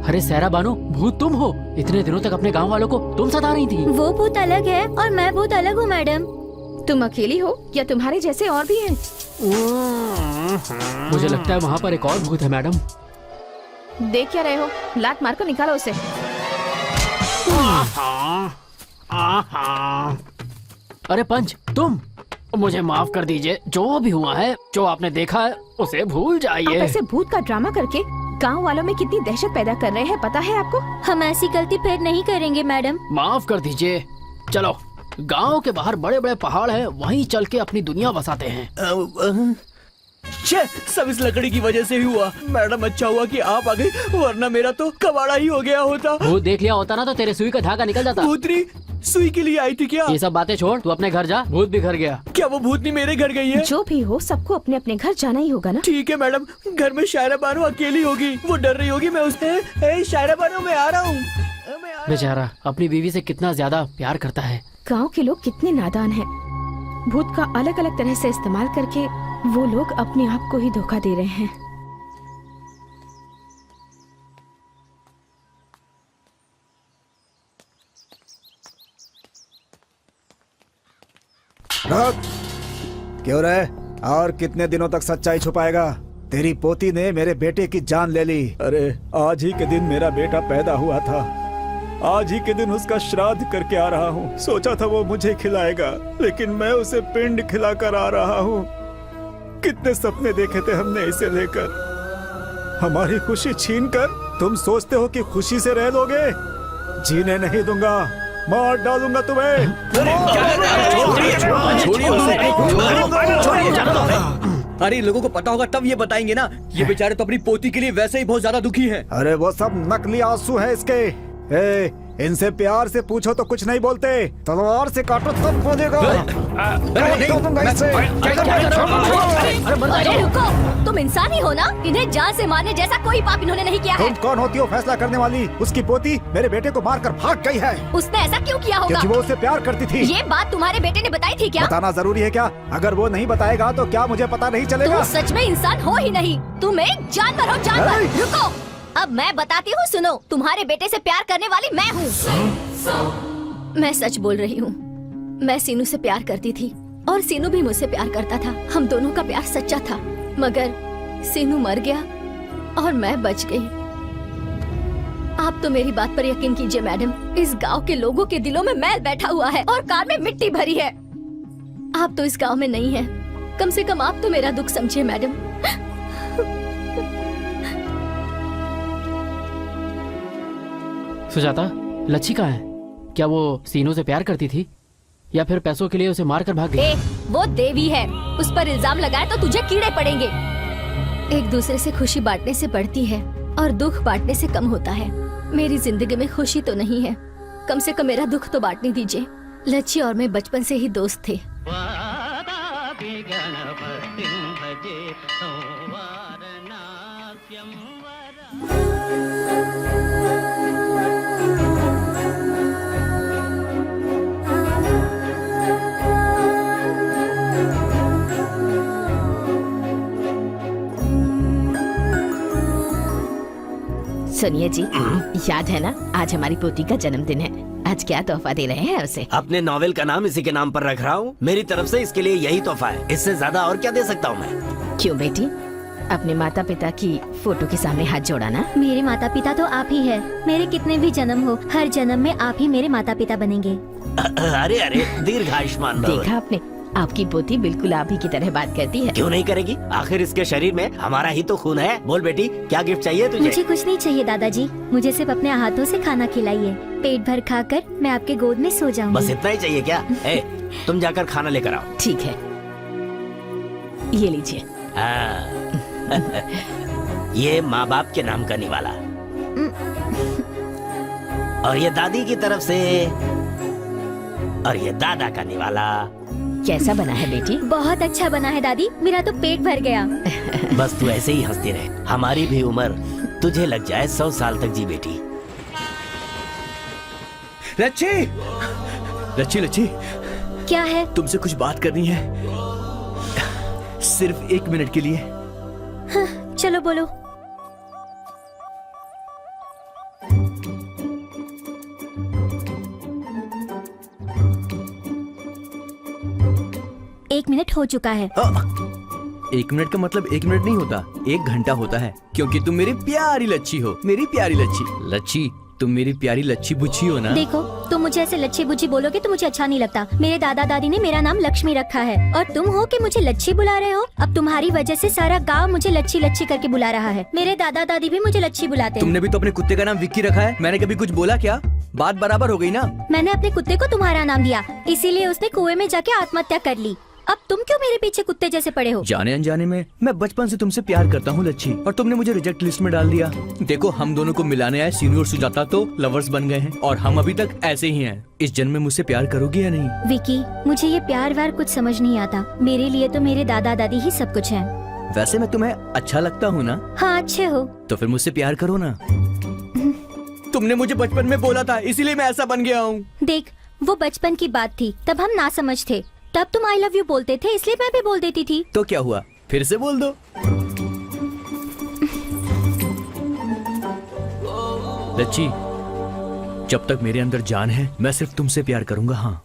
अरे सहरा बानो, भूत तुम हो? इतने दिनों तक अपने गांव वालों को तुम सता रही थी। वो भूत अलग है और मैं भूत अलग हूँ मैडम। तुम अकेली हो या तुम्हारे जैसे और भी हैं? मुझे लगता है वहाँ पर एक और भूत है मैडम। देख क्या रहे हो? लात मार कर निकालो उसे। अरे पंच, तुम मुझे माफ कर दीजिए। जो भी हुआ है, जो आपने देखा है, उसे भूल आप जाइए। ऐसे भूत का ड्रामा करके गांव वालों में कितनी दहशत पैदा कर रहे हैं, पता है आपको? हम ऐसी गलती फिर नहीं करेंगे मैडम। माफ कर दीजिए। चलो, गांव के बाहर बड़े बड़े पहाड़ हैं, वहीं चल के अपनी दुनिया बसाते हैं। छे, सब इस लकड़ी की वजह से ही हुआ। मैडम अच्छा हुआ कि आप आ गई, वरना मेरा तो कबाड़ा ही हो गया होता। भूत देख लिया होता ना तो तेरे सुई का धागा निकल जाता। भूतनी सुई के लिए आई थी क्या? ये सब बातें छोड़, तू अपने घर जा। भूत भी घर गया। क्या वो भूतनी मेरे घर गई है? जो भी हो, सबको अपने अपने घर जाना ही होगा ना। ठीक है मैडम, घर में शायरा बानो अकेली होगी, वो डर रही होगी। मैं उससे शायरा बानो मैं आ रहा हूँ। बेचारा अपनी बीवी से कितना ज्यादा प्यार करता है। गांव के लोग कितने नादान हैं। भूत का अलग अलग तरह से इस्तेमाल करके वो लोग अपने आप को ही धोखा दे रहे हैं। क्यों रे? और कितने दिनों तक सच्चाई छुपाएगा? तेरी पोती ने मेरे बेटे की जान ले ली। अरे आज ही के दिन मेरा बेटा पैदा हुआ था। आज ही के दिन उसका श्राद्ध करके आ रहा हूँ। सोचा था वो मुझे खिलाएगा, लेकिन मैं उसे पिंड खिलाकर आ रहा हूँ। कितने सपने देखे थे हमने इसे लेकर। हमारी खुशी छीनकर तुम सोचते हो कि खुशी से रह लोगे? जीने नहीं दूंगा, मार डालूंगा तुम्हें। अरे लोगों को पता होगा तब ये बताएंगे ना। ये बेचारे तो अपनी पोती के लिए वैसे ही बहुत ज्यादा दुखी हैं। अरे वो सब नकली आंसू है इसके। इनसे प्यार से पूछो तो कुछ नहीं बोलते, तलवार से काटो तब बोलेगा। अरे रुको, तुम इंसान ही हो ना? इन्हें जान से मारने जैसा कोई पाप इन्होंने नहीं किया है। तुम कौन होती हो फैसला करने वाली? उसकी पोती मेरे बेटे को मारकर भाग गई है। उसने ऐसा क्यों किया होगा? क्योंकि वो उससे प्यार करती थी। ये बात तुम्हारे बेटे ने बताई थी क्या? बताना जरूरी है क्या? अगर वो नहीं बताएगा तो क्या मुझे पता नहीं चलेगा? तुम सच में इंसान हो ही नहीं, तुम एक जानवर हो, जानवर। रुको, अब मैं बताती हूँ, सुनो। तुम्हारे बेटे से प्यार करने वाली मैं हूँ। मैं सच बोल रही हूँ। मैं सीनू से प्यार करती थी और सीनू भी मुझसे प्यार करता था। हम दोनों का प्यार सच्चा था, मगर सीनू मर गया और मैं बच गई। आप तो मेरी बात पर यकीन कीजिए मैडम, इस गांव के लोगों के दिलों में मैल बैठा हुआ है और कार में मिट्टी भरी है। आप तो इस गांव में नहीं है, कम से कम आप तो मेरा दुख समझिए मैडम। सुजाता, लच्छी कहाँ है? क्या वो सीनू से प्यार करती थी या फिर पैसों के लिए उसे मार कर भाग गई? वो देवी है, उस पर इल्जाम लगाए तो तुझे कीड़े पड़ेंगे। एक दूसरे से खुशी बांटने से बढ़ती है और दुख बांटने से कम होता है। मेरी जिंदगी में खुशी तो नहीं है, कम से कम मेरा दुख तो बांटने दीजिए। लच्छी और मैं बचपन से ही दोस्त थे। सुनिए जी, याद है ना आज हमारी पोती का जन्मदिन है। आज क्या तोहफा दे रहे हैं उसे? अपने नॉवेल का नाम इसी के नाम पर रख रहा हूँ। मेरी तरफ से इसके लिए यही तोहफा है, इससे ज्यादा और क्या दे सकता हूँ मैं? क्यों बेटी, अपने माता पिता की फोटो के सामने हाथ जोड़ा ना। मेरे माता पिता तो आप ही है। मेरे कितने भी जन्म हो, हर जन्म में आप ही मेरे माता पिता बनेंगे। अरे अरे, दीर्घायुष्मान भव। देखा आपने, आपकी पोती बिल्कुल आप ही की तरह बात करती है। क्यों नहीं करेगी? आखिर इसके शरीर में हमारा ही तो खून है। बोल बेटी, क्या गिफ्ट चाहिए तुझे? मुझे कुछ नहीं चाहिए दादाजी, मुझे सिर्फ अपने हाथों से खाना खिलाइए। पेट भर खाकर मैं आपके गोद में सो जाऊंगी। बस इतना ही चाहिए क्या? तुम जाकर खाना लेकर आओ। ठीक है, ये लीजिए। ये माँ बाप के नाम का निवाला, और ये दादी की तरफ से, और ये दादा का निवाला। कैसा बना है बेटी? बहुत अच्छा बना है दादी, मेरा तो पेट भर गया। बस तू ऐसे ही हंसती रहे, हमारी भी उम्र तुझे लग जाए 100 साल तक जी बेटी। लच्छी, लच्छी, लच्छी, क्या है? तुमसे कुछ बात करनी है, सिर्फ 1 मिनट के लिए। हाँ, चलो बोलो। एक मिनट हो चुका है। 1 मिनट का मतलब 1 मिनट नहीं होता, 1 घंटा होता है, क्योंकि तुम मेरी प्यारी लच्छी हो। मेरी प्यारी लच्छी। लच्छी, तुम मेरी प्यारी लच्छी बुच्छी हो ना। देखो, तुम मुझे ऐसे लच्छी बुच्छी बोलोगे तो मुझे अच्छा नहीं लगता। मेरे दादा दादी ने मेरा नाम लक्ष्मी रखा है और तुम हो कि मुझे लच्छी बुला रहे हो। अब तुम्हारी वजह से सारा गांव मुझे लच्छी लच्छी करके बुला रहा है। मेरे दादा दादी भी मुझे लच्छी बुलाते हैं। तुमने भी तो अपने कुत्ते का नाम विक्की रखा है। मैंने कभी कुछ बोला क्या? बात बराबर हो गई ना। मैंने अपने कुत्ते को तुम्हारा नाम दिया, इसीलिए उसने कुएं में जाके आत्महत्या कर ली। अब तुम क्यों मेरे पीछे कुत्ते जैसे पड़े हो? जाने अनजाने में मैं बचपन से तुमसे प्यार करता हूँ लच्छी, और तुमने मुझे रिजेक्ट लिस्ट में डाल दिया। देखो, हम दोनों को मिलाने आए सीनू और सुजाता तो लवर्स बन गए हैं, और हम अभी तक ऐसे ही हैं। इस जन्म में मुझसे प्यार करोगी या नहीं? विकी, मुझे ये प्यार व्यार कुछ समझ नहीं आता। मेरे लिए तो मेरे दादा दादी ही सब कुछ है। वैसे मैं तुम्हें अच्छा लगता हूँ ना? हाँ, अच्छे हो। तो फिर मुझसे प्यार करो ना। तुमने मुझे बचपन में बोला था, इसीलिए मैं ऐसा बन गया हूँ। देख, वो बचपन की बात थी, तब हम ना समझ थे। तब तुम आई लव यू बोलते थे, इसलिए मैं भी बोल देती थी। तो क्या हुआ, फिर से बोल दो। लच्छी, जब तक मेरे अंदर जान है मैं सिर्फ तुमसे प्यार करूंगा। हाँ,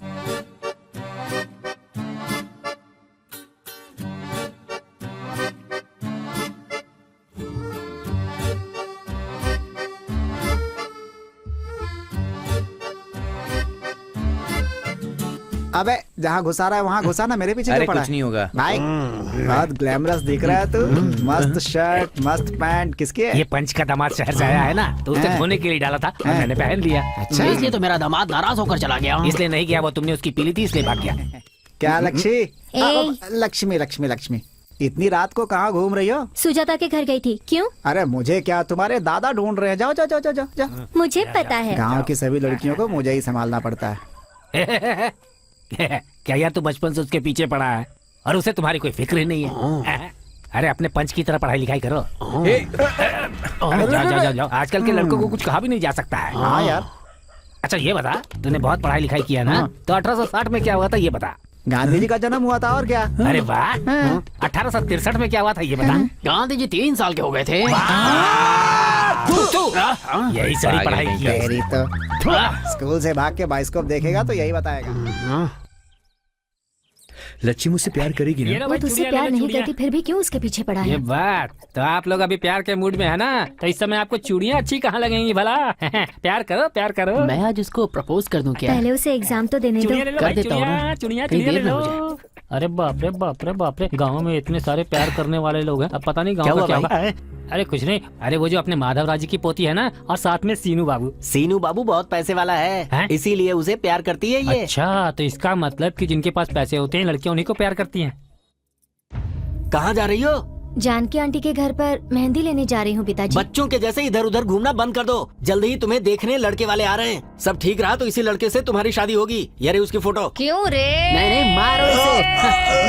अबे जहाँ घुसा रहा है वहाँ घुसा ना, मेरे पीछे अरे क्यों पड़ा कुछ नहीं होगा भाई। बहुत ग्लैमरस दिख रहा है तू। मस्त शर्ट, मस्त पैंट, किसकी है? ये पंच का दामाद शहर से आया है ना, तो उसे हैं? धोने के लिए डाला था और मैंने पहन लिया। अच्छा, इसलिए तो मेरा दामाद नाराज होकर चला गया। इसलिए नहीं गया, वो तुमने उसकी पीली थी इसलिए भाग गया। क्या लक्ष्मी? ए। लक्ष्मी लक्ष्मी लक्ष्मी, इतनी रात को कहाँ घूम रही हो? सुजाता के घर गई थी। क्यों? अरे मुझे क्या, तुम्हारे दादा ढूंढ रहे हैं। जाओ जाओ जाओ जाओ जाओ, जाओ। मुझे पता है। गाँव की सभी लड़कियों को मुझे ही संभालना पड़ता है। क्या यार, तू बचपन से उसके पीछे पड़ा है और उसे तुम्हारी कोई फिक्र ही नहीं है। अरे अपने पंच की तरह पढ़ाई लिखाई करो। जाओ जाओ जाओ जाओ, आजकल के लड़कों को कुछ कहा भी नहीं जा सकता है। हाँ यार। अच्छा ये बता, तूने बहुत पढ़ाई लिखाई किया ना, तो 1860 में क्या हुआ था ये बता। गांधी जी का जन्म हुआ था, और क्या? अरे वाह, 1863 में क्या हुआ था ये बता। गांधी जी 3 साल के हो गए थे। यही सारी पढ़ाई की है। तेरी तो स्कूल से भाग के बाइस्कोप देखेगा तो यही बताएगा। लच्छी मुझसे प्यार करेगी ना? वो तुझसे प्यार नहीं करती, फिर भी क्यों उसके पीछे पड़ा ये है? बात तो, आप लोग अभी प्यार के मूड में है ना, तो इस समय आपको चूड़ियाँ अच्छी कहाँ लगेंगी भला। प्यार करो प्यार करो। मैं आज उसको प्रपोज कर दूं क्या? पहले उसे एग्जाम तो देने दो। चूड़ियाँ ले लो कर भाई, देता हूँ ना। चूड़ियाँ कहीं चूड़ियाँ ले देर ना हो लो। अरे बाप रे बाप रे बाप रे, गाँव में इतने सारे प्यार करने वाले लोग हैं, अब पता नहीं गाँव क्या का हुआ क्या भाई? हुआ है। अरे कुछ नहीं, अरे वो जो अपने माधव राज की पोती है ना, और साथ में सीनू बाबू। सीनू बाबू बहुत पैसे वाला हैं? है, इसीलिए उसे प्यार करती है ये। अच्छा, तो इसका मतलब कि जिनके पास पैसे होते हैं लड़कियां उन्हीं को प्यार करती हैं। कहाँ जा रही हो? जानकी आंटी के घर पर मेहंदी लेने जा रही हूँ पिताजी। बच्चों के जैसे इधर उधर घूमना बंद कर दो। जल्दी ही तुम्हें देखने लड़के वाले आ रहे हैं। सब ठीक रहा तो इसी लड़के से तुम्हारी शादी होगी। ये रही उसकी फोटो। क्यों रे? नहीं मारो इसे,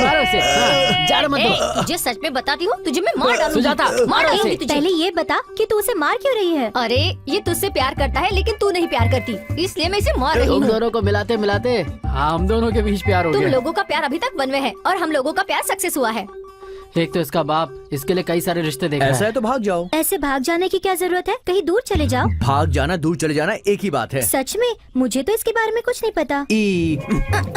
मारो इसे। हाँ, जाड़ मत दो। तुझे सच में बताती हूँ, तुझे मैं मार डालूंगी। सुजाता, मारो इसे। पहले ये बता कि तू उसे मार क्यों रही है? अरे ये तुझसे प्यार करता है लेकिन तू नहीं प्यार करती, इसलिए मैं इसे मार रही तुम हूँ। दोनों को मिलाते मिलाते हम दोनों के बीच प्यार हो तुम गया। लोगों का प्यार अभी तक वन वे है और हम लोगों का प्यार सक्सेस हुआ है। एक तो इसका बाप इसके लिए कई सारे रिश्ते देख रहा ऐसा है। है तो भाग जाओ। ऐसे भाग जाने की क्या जरूरत है? कहीं दूर चले जाओ। भाग जाना दूर चले जाना एक ही बात है। सच में मुझे तो इसके बारे में कुछ नहीं पता।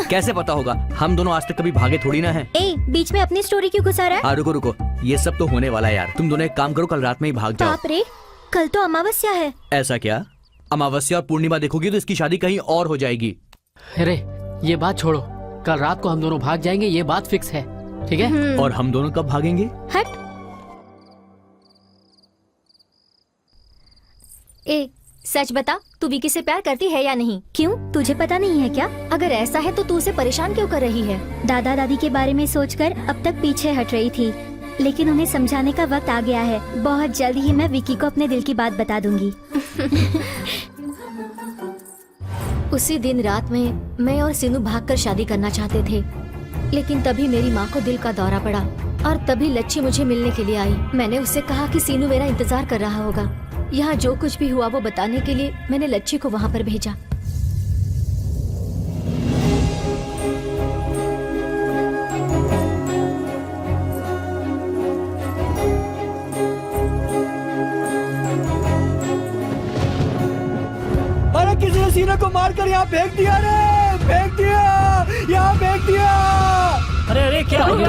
कैसे पता होगा? हम दोनों आज तक कभी भागे थोड़ी ना हैं। ए, बीच में अपनी स्टोरी क्यों घुसा रहा है? हाँ रुको रुको, ये सब तो होने वाला है यार। तुम दोनों एक काम करो, कल रात में ही भाग जाओ। बाप रे, कल तो अमावस्या है। ऐसा क्या? अमावस्या और पूर्णिमा देखोगी तो इसकी शादी कहीं और हो जाएगी। अरे ये बात छोड़ो, कल रात को हम दोनों भाग जाएंगे, ये बात फिक्स है, ठीक है? और हम दोनों कब भागेंगे? हट। ए, सच बता, तू विकी से प्यार करती है या नहीं? क्यों, तुझे पता नहीं है क्या? अगर ऐसा है तो तू उसे परेशान क्यों कर रही है? दादा दादी के बारे में सोचकर अब तक पीछे हट रही थी, लेकिन उन्हें समझाने का वक्त आ गया है। बहुत जल्द ही मैं विकी को अपने दिल की बात बता दूंगी। उसी दिन रात में मैं और सीनू भागकर शादी करना चाहते थे, लेकिन तभी मेरी माँ को दिल का दौरा पड़ा और तभी लच्छी मुझे मिलने के लिए आई। मैंने उससे कहा कि सीनू मेरा इंतजार कर रहा होगा। यहाँ जो कुछ भी हुआ वो बताने के लिए मैंने लच्छी को वहाँ पर भेजा। अरे किसी ने सीना को मारकर यहाँ फेंक दिया रे, फेंक दिया, यहाँ फेंक दिया। अरे अरे क्या हो गया?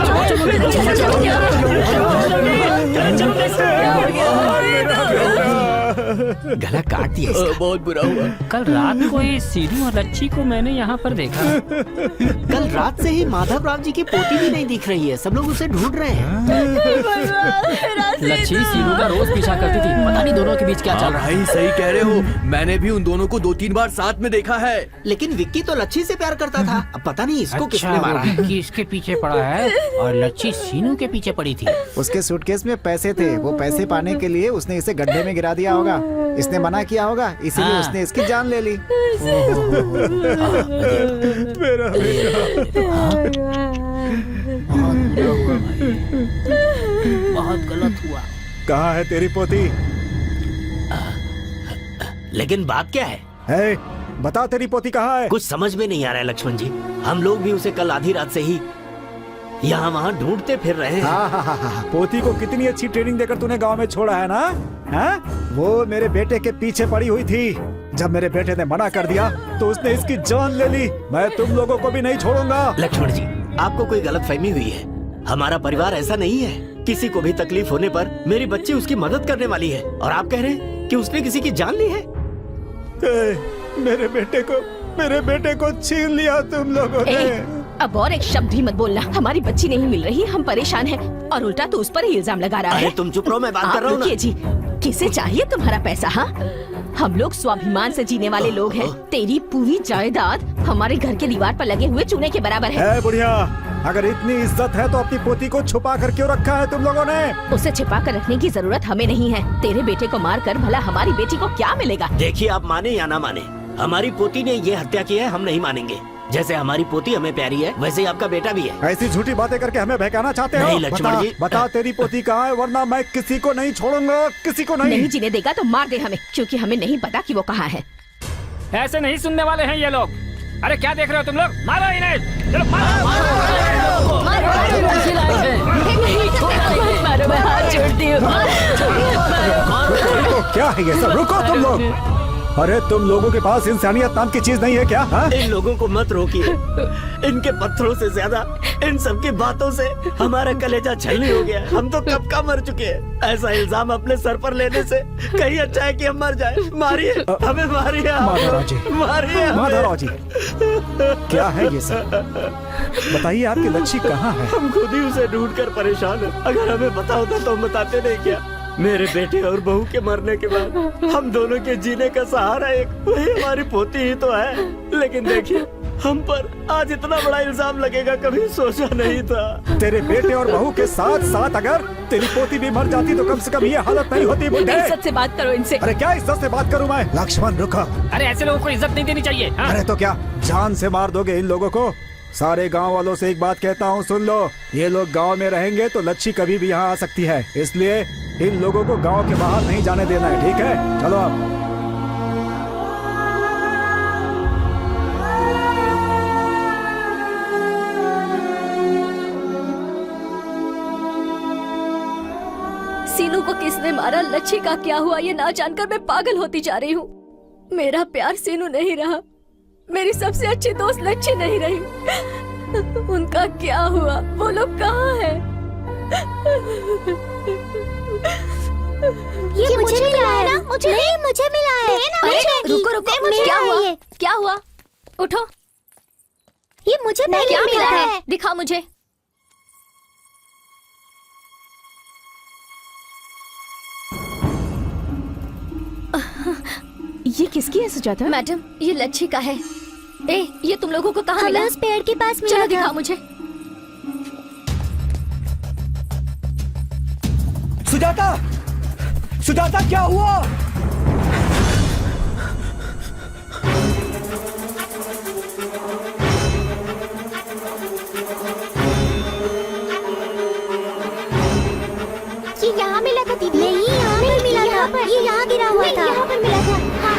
गला काट दिया इसका। बहुत बुरा हुआ। कल रात को ये सीनू और लच्छी को मैंने यहाँ पर देखा। कल रात से ही माधव राव जी की पोती भी नहीं दिख रही है, सब लोग उसे ढूंढ रहे हैं। लच्छी सीनू का रोज पीछा करती थी, पता नहीं दोनों के बीच क्या चल रहा है। भाई सही कह रहे हो, मैंने भी उन दोनों को 2-3 बार साथ में देखा है। लेकिन विक्की तो लच्छी से प्यार करता था, अब पता नहीं इसको किसने मारा है। विक्की इसके पीछे पड़ा है और लच्छी सीनू के पीछे पड़ी थी। उसके सूटकेस में पैसे थे, वो पैसे पाने के लिए उसने इसे गड्ढे में गिरा दिया होगा। इसने मना किया होगा, इसीलिए उसने इसकी जान ले ली। मेरा बहुत गलत हुआ। कहाँ है तेरी पोती? लेकिन बात क्या है? है बता, तेरी पोती कहाँ है? कुछ समझ में नहीं आ रहा है लक्ष्मण जी। हम लोग भी उसे कल आधी रात से ही यहाँ वहाँ ढूंढते फिर रहे हैं। हाँ। पोती को कितनी अच्छी ट्रेनिंग देकर तूने गांव में छोड़ा है ना? हाँ? वो मेरे बेटे के पीछे पड़ी हुई थी। जब मेरे बेटे ने मना कर दिया तो उसने इसकी जान ले ली। मैं तुम लोगों को भी नहीं छोड़ूंगा। लक्ष्मण जी, आपको कोई गलतफहमी हुई है। हमारा परिवार ऐसा नहीं है। किसी को भी तकलीफ होने पर मेरी बच्ची उसकी मदद करने वाली है, और आप कह रहे हैं कि उसने किसी की जान ली है। मेरे बेटे को छीन लिया तुम लोगों ने। अब और एक शब्द भी मत बोलना। हमारी बच्ची नहीं मिल रही, हम परेशान हैं, और उल्टा तो उस पर ही इल्जाम लगा रहा है। तुम चुप रहो, मैं बात कर रहा हूँ ना। जी, किसे चाहिए तुम्हारा पैसा? हाँ, हम लोग स्वाभिमान से जीने वाले लोग हैं। तेरी पूरी जायदाद हमारे घर के दीवार पर लगे हुए चूने के बराबर है। बुढ़िया, अगर इतनी इज्जत है तो अपनी पोती को छुपा कर क्यों रखा है तुम लोगों ने? उसे छिपा कर रखने की जरूरत हमें नहीं है। तेरे बेटे को मार कर भला हमारी बेटी को क्या मिलेगा? देखिए, आप माने या ना माने, हमारी पोती ने ये हत्या की है, हम नहीं मानेंगे। जैसे हमारी पोती हमें प्यारी है, वैसे ही आपका बेटा भी है। ऐसी झूठी बातें करके हमें बहकाना चाहते हो? नहीं लक्ष्मण जी, बता तेरी पोती कहाँ है, वरना मैं किसी को नहीं छोड़ूंगा, किसी को नहीं। नहीं जीने देगा तो मार दे हमें, क्योंकि हमें नहीं पता कि वो कहाँ है। ऐसे नहीं सुनने वाले हैं ये लोग। अरे क्या देख रहे हो तुम लोग? मारो इन्हें, चलो मारो। मारो, मैं हाथ जोड़ती हूँ। क्या है ये सब? रुको तुम लोग। अरे तुम लोगों के पास इंसानियत नाम की चीज नहीं है क्या? हा? इन लोगों को मत रोकिए। इनके पत्थरों से ज्यादा इन सब की बातों से हमारा कलेजा छलनी हो गया। हम तो कब का मर चुके हैं। ऐसा इल्जाम अपने सर पर लेने से कहीं अच्छा है कि हम मर जाए। मारिए हमें, मारिए, मारिए माधवराव जी, क्या है ये सब? बताइए, आपकी लच्छी कहाँ है? हम खुद ही उसे ढूंढ कर परेशान हैं। अगर हमें पता होता तो हम बताते नहीं क्या? मेरे बेटे और बहू के मरने के बाद हम दोनों के जीने का सहारा एक वही हमारी पोती ही तो है। लेकिन देखिए, हम पर आज इतना बड़ा इल्जाम लगेगा, कभी सोचा नहीं था। तेरे बेटे और बहू के साथ साथ अगर तेरी पोती भी मर जाती तो कम से कम ये हालत नहीं होती। इज्जत से बात करो इनसे। अरे क्या इज्जत से बात करूं मैं? लक्ष्मण रुको। अरे ऐसे लोगों को इज्जत नहीं देनी चाहिए। हाँ? अरे तो क्या जान से मार दोगे इन लोगों को? सारे गांव वालों से एक बात कहता हूँ, सुन लो। ये लोग गांव में रहेंगे तो लच्छी कभी भी यहाँ आ सकती है, इसलिए इन लोगों को गांव के बाहर नहीं जाने देना है, ठीक है? चलो आप। सीनू को किसने मारा, लच्छी का क्या हुआ, ये ना जानकर मैं पागल होती जा रही हूँ। मेरा प्यार सीनू नहीं रहा, मेरी सबसे अच्छी दोस्त लच्छी नहीं रही। उनका क्या हुआ? वो लोग कहाँ हैं? ये मुझे मिला है ना? मुझे मिला है। अरे रुको, क्या हुआ? क्या हुआ? उठो। ये मुझे क्या मिला है? दिखा मुझे। ये किसकी है सुजाता? मैडम, ये लच्छी का है। ये तुम लोगों को कहाँ मिला? उस पेड़ के पास मिला। चलो दिखा मुझे। सुजाता, सुजाता क्या हुआ? ये यहाँ मिला था दीदी? नहीं, यहाँ पर मिला था। ये यहाँ गिरा हुआ था। यहाँ पर मिला था। हाँ।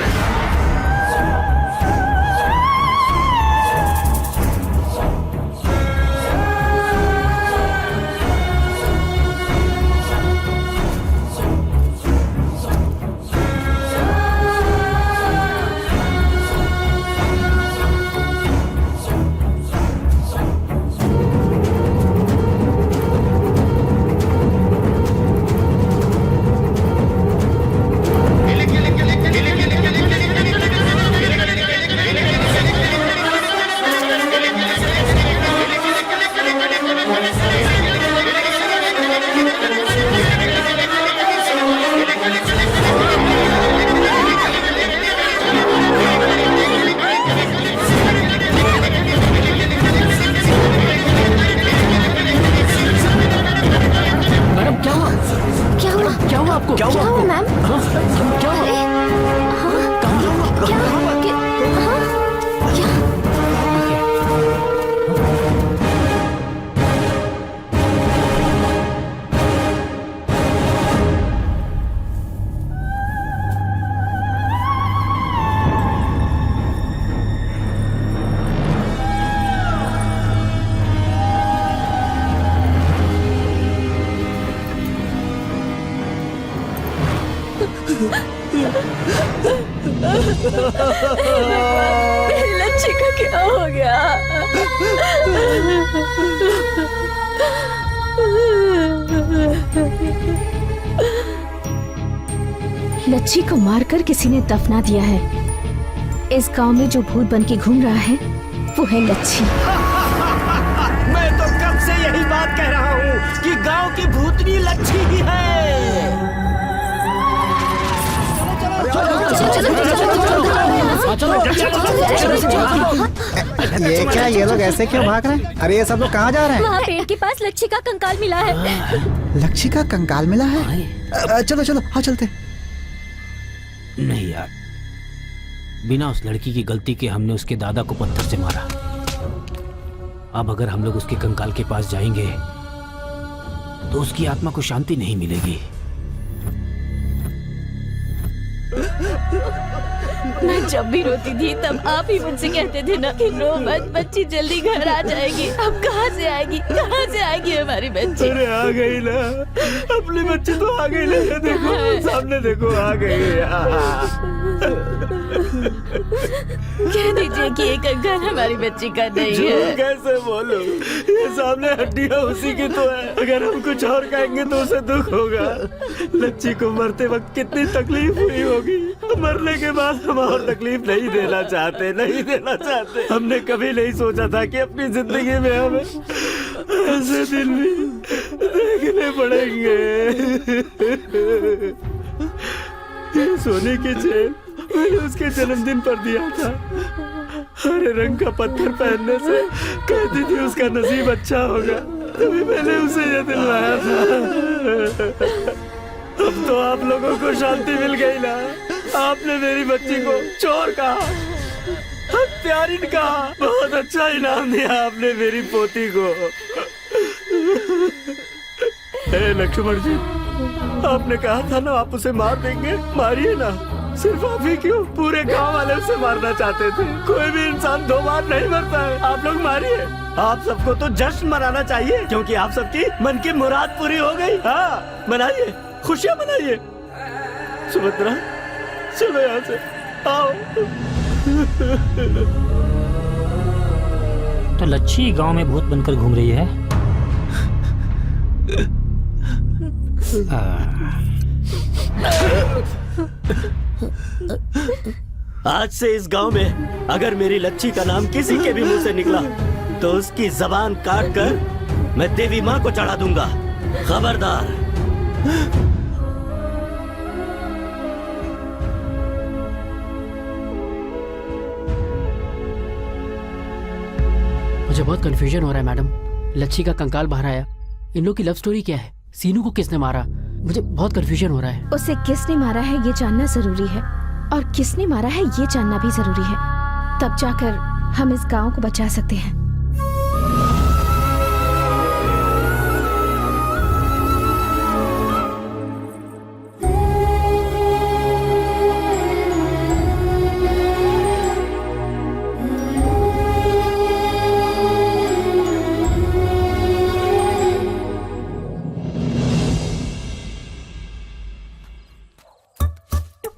मेरी लच्छी का क्या हो गया? लच्छी को मारकर किसी ने दफना दिया है। इस गांव में जो भूत बन के घूम रहा है वो है लच्छी। मैं तो कब से यही बात कह रहा हूँ कि गांव की भूतनी लच्छी ही है। ये क्या, ये लोग ऐसे क्यों भाग रहे हैं? अरे ये सब लोग कहाँ जा रहे हैं? वहाँ पेड़ के पास लच्छी का कंकाल मिला है। लच्छी का कंकाल मिला है? चलो चलो हाँ चलते। नहीं यार, बिना उस लड़की की गलती के हमने उसके दादा को पत्थर से मारा। अब अगर हम लोग उसके कंकाल के पास जाएंगे तो उसकी आत्मा को शांति नहीं मिलेगी। मैं जब भी रोती थी तब आप ही मुझसे कहते थे ना कि रो मत, बच्ची जल्दी घर आ जाएगी। अब कहाँ से आएगी, कहाँ से आएगी हमारी बच्ची? अरे आ गई ना, अपनी बच्ची तो आ गई ना। देखो सामने देखो, आ गई। कह दीजिए कि ये कंकाल हमारी बच्ची का नहीं झूठ है। कैसे बोलूं? ये सामने हड्डियां उसी की तो है। अगर हम कुछ और कहेंगे तो उसे दुख होगा। लच्छी को मरते वक्त कितनी तकलीफ हुई होगी। मरने के बाद हम और तकलीफ नहीं देना चाहते, नहीं देना चाहते। हमने कभी नहीं सोचा था कि अपनी जिंदगी में हमें ऐसे दिन भी देखने पड़ेंगे। ये सोने की चेन मैंने उसके जन्मदिन पर दिया था। हरे रंग का पत्थर पहनने से कहती थी उसका नसीब अच्छा होगा, तभी मैंने उसे ये दिलवाया था। अब तो आप लोगों को शांति मिल गई ना। आपने मेरी बच्ची को चोर कहा, हत्यारिन कहा। बहुत अच्छा इनाम दिया आपने मेरी पोती को। हे लक्ष्मण जी, आपने कहा था ना आप उसे मार देंगे, मारिए ना। सिर्फ आप ही क्यों, पूरे गांव वाले उसे मारना चाहते थे। कोई भी इंसान 2 बार नहीं मरता है। आप लोग मारिए। आप सबको तो जश्न मनाना चाहिए क्योंकि आप सबकी मन की मुराद पूरी हो गई। हाँ मनाइए, खुशियाँ मनाइए। सुभद्रा चलो यहाँ से, आओ। तो लच्छी गांव में भूत बनकर घूम रही है। आज से इस गांव में अगर मेरी लच्छी का नाम किसी के भी मुंह से निकला तो उसकी जबान काट कर मैं देवी माँ को चढ़ा दूंगा। खबरदार। मुझे बहुत कंफ्यूजन हो रहा है मैडम। लच्छी का कंकाल बाहर आया, इन लोग की लव स्टोरी क्या है? सीनू को किसने मारा? मुझे बहुत कंफ्यूजन हो रहा है। उसे किसने मारा है ये जानना जरूरी है, और किसने मारा है ये जानना भी जरूरी है। तब जाकर हम इस गांव को बचा सकते हैं।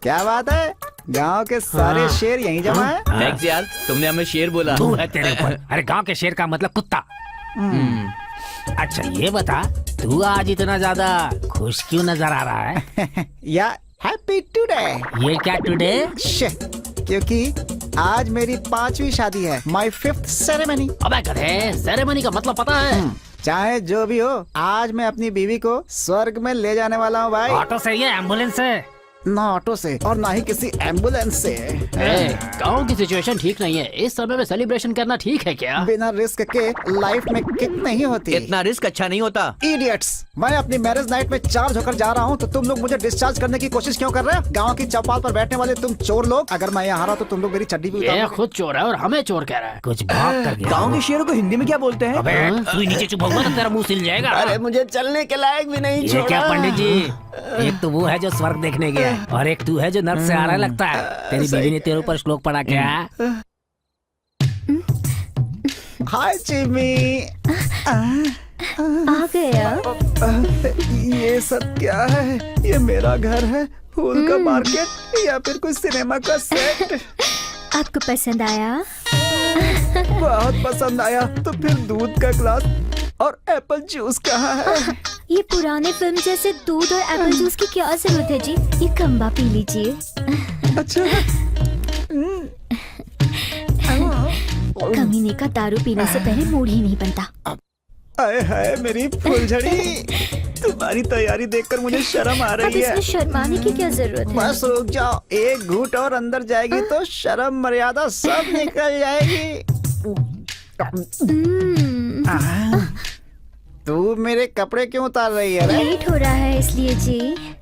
क्या बात है, गांव के सारे शेर यहीं जमा है। थैंक्स यार, तुमने हमें शेर बोला। तू है तेरे ऊपर। अरे गांव के शेर का मतलब कुत्ता। अच्छा ये बता, तू आज इतना ज्यादा खुश क्यों नजर आ रहा है? या हैप्पी टुडे। ये क्या टुडे? क्योंकि आज मेरी 5वीं शादी है, माय 5th सेरेमनी। अबे गधे, सेरेमनी का मतलब पता है? चाहे जो भी हो, आज मैं अपनी बीवी को स्वर्ग में ले जाने वाला हूँ भाई। ऑटो से या एम्बुलेंस से? ना ऑटो से और ना ही किसी एम्बुलेंस से। गांव की सिचुएशन ठीक नहीं है, इस समय में सेलिब्रेशन करना ठीक है क्या? बिना रिस्क के लाइफ में किक नहीं होती। इतना रिस्क अच्छा नहीं होता। इडियट्स, मैं अपनी मैरिज नाइट में चार्ज होकर जा रहा हूँ तो तुम लोग मुझे डिस्चार्ज करने की कोशिश क्यों कर रहे हो? गांव की चौपाल पर बैठने वाले तुम चोर लोग, अगर मैं यहाँ रहा तो तुम लोग मेरी चड्डी भी ये खुद चोर है और हमें चोर कह रहा है। कुछ भाग कर गया। गांव के शेरों को हिंदी में क्या बोलते हैं? अबे तू नीचे चुप होगा तो तेरा मुंह सिल जाएगा। अरे मुझे चलने के लायक भी नहीं छोड़ा। ये क्या पंडित जी, एक तो वो है जो स्वर्ग देखने गया है और एक तू है जो नर्क से आ रहा लगता है। तेरी बीवी ने तेरे ऊपर श्लोक पढ़ा क्या? हाय चिमी। आ गया। ये सब क्या है? ये मेरा घर है, फूल का मार्केट या फिर कोई सिनेमा का सेट? आपको पसंद आया? बहुत पसंद आया। तो फिर दूध का ग्लास और एप्पल जूस कहाँ है? ये पुराने फिल्म जैसे दूध और एप्पल जूस की क्या जरूरत है जी? ये कम्बा पी लीजिए। अच्छा। कमीने का दारू पीने से पहले मूड ही नहीं बनता। आए हाय मेरी फुलझड़ी, तुम्हारी तैयारी देखकर मुझे शर्म आ अब रही है। इसमें शर्माने की क्या जरूरत है? बस रुक जाओ, एक घूंट और अंदर जाएगी तो शर्म मर्यादा सब निकल जाएगी। तू मेरे कपड़े क्यों उतार रही है रे? लेट हो रहा है इसलिए जी।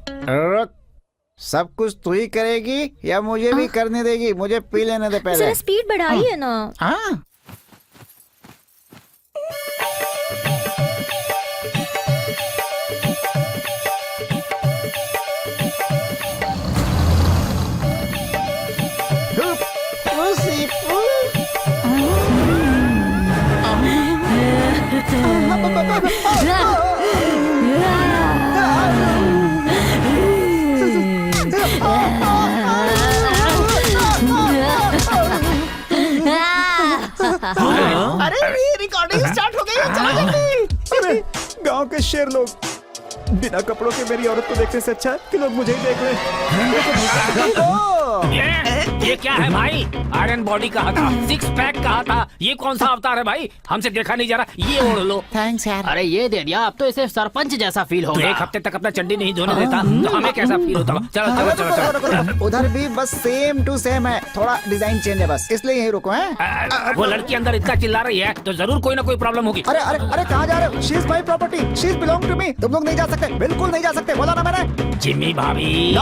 रुक, सब कुछ तू ही करेगी या मुझे भी करने देगी? मुझे पी लेने दे पहले। जरा स्पीड बढ़ाइए ना। हाँ। अरे रिकॉर्डिंग स्टार्ट हो गई है, चलो जल्दी। अरे गांव के शेर लोग, बिना कपड़ों के मेरी औरत को देखने से अच्छा है कि लोग मुझे ही देख लें। ये क्या है भाई? आयरन बॉडी कहा था, सिक्स पैक कहा था, ये कौन सा अवतार है भाई? हमसे देखा नहीं जा रहा, ये ओढ़ लो। थैंक्स यार। अरे ये दे दिया, अब तो इसे सरपंच जैसा फील तो होगा। एक हफ्ते तक अपना चंडी नहीं धोने देता तो हमें कैसा फील होता? चलो चलो चलो चलो। उधर भी बस सेम टू सेम है, थोड़ा डिजाइन चेंज है बस, इसलिए यही रुको हैं। वो लड़की अंदर इतना चिल्ला रही है तो जरूर कोई ना कोई प्रॉब्लम होगी। अरे अरे अरे कहाँ जा रहे हो? She is my property, she is belong to me. तुम लोग नहीं जा सकते, बिल्कुल नहीं जा सकते, बोला ना मैंने। जिम्मी भाभी।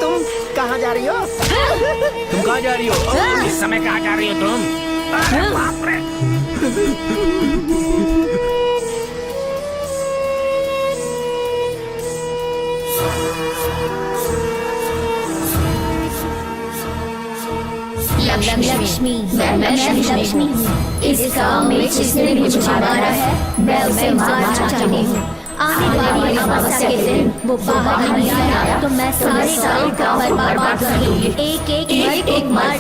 तुम कहाँ जा रही हो? इस समय कहाँ जा रही हो तुम? अरे बाप रे। लक्ष्मी, मैं लक्ष्मी, इस गांव में जिसने मुझे मारा है मैं उसे मारना चाहती हूँ। आने वाली अमावस्या के दिन वो बाहर नहीं आया तो मैं सारे गांव पर बर्बाद कर दूंगी। एक मार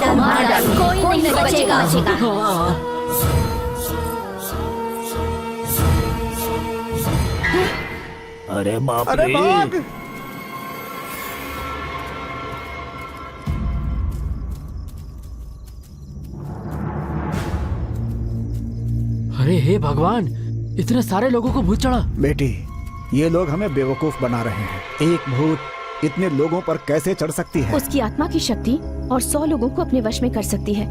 डाल, कोई नहीं बचेगा। अरे बाप अरे रे। भाग। अरे हे भगवान, इतने सारे लोगों को भूत चढ़ा। बेटी, ये लोग हमें बेवकूफ बना रहे हैं। एक भूत इतने लोगों पर कैसे चढ़ सकती है? उसकी आत्मा की शक्ति और 100 लोगों को अपने वश में कर सकती है।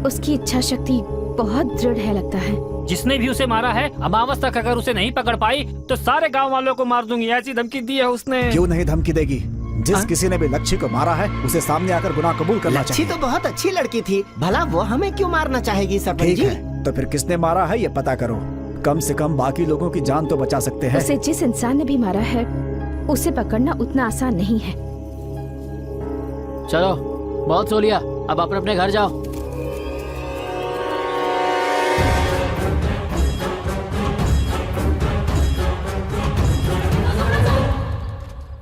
उसकी इच्छा शक्ति बहुत दृढ़ है लगता है। जिसने भी उसे मारा है, अमावस तक अगर उसे नहीं पकड़ पाई तो सारे गांव वालों को मार दूंगी, ऐसी धमकी दी है उसने। क्यों नहीं धमकी देगी? जिस किसी ने भी लच्छी को मारा है उसे सामने आकर गुनाह कबूल करना लच्छी चाहिए। तो बहुत अच्छी लड़की थी, भला वो हमें क्यों मारना चाहेगी सरपंच ठीक जी? है, तो फिर किसने मारा है ये पता करो। कम से कम बाकी लोगों की जान तो बचा सकते हैं। उसे जिस इंसान ने भी मारा है उसे पकड़ना उतना आसान नहीं है। चलो, बहुत सो लिया, अब अपने अपने घर जाओ।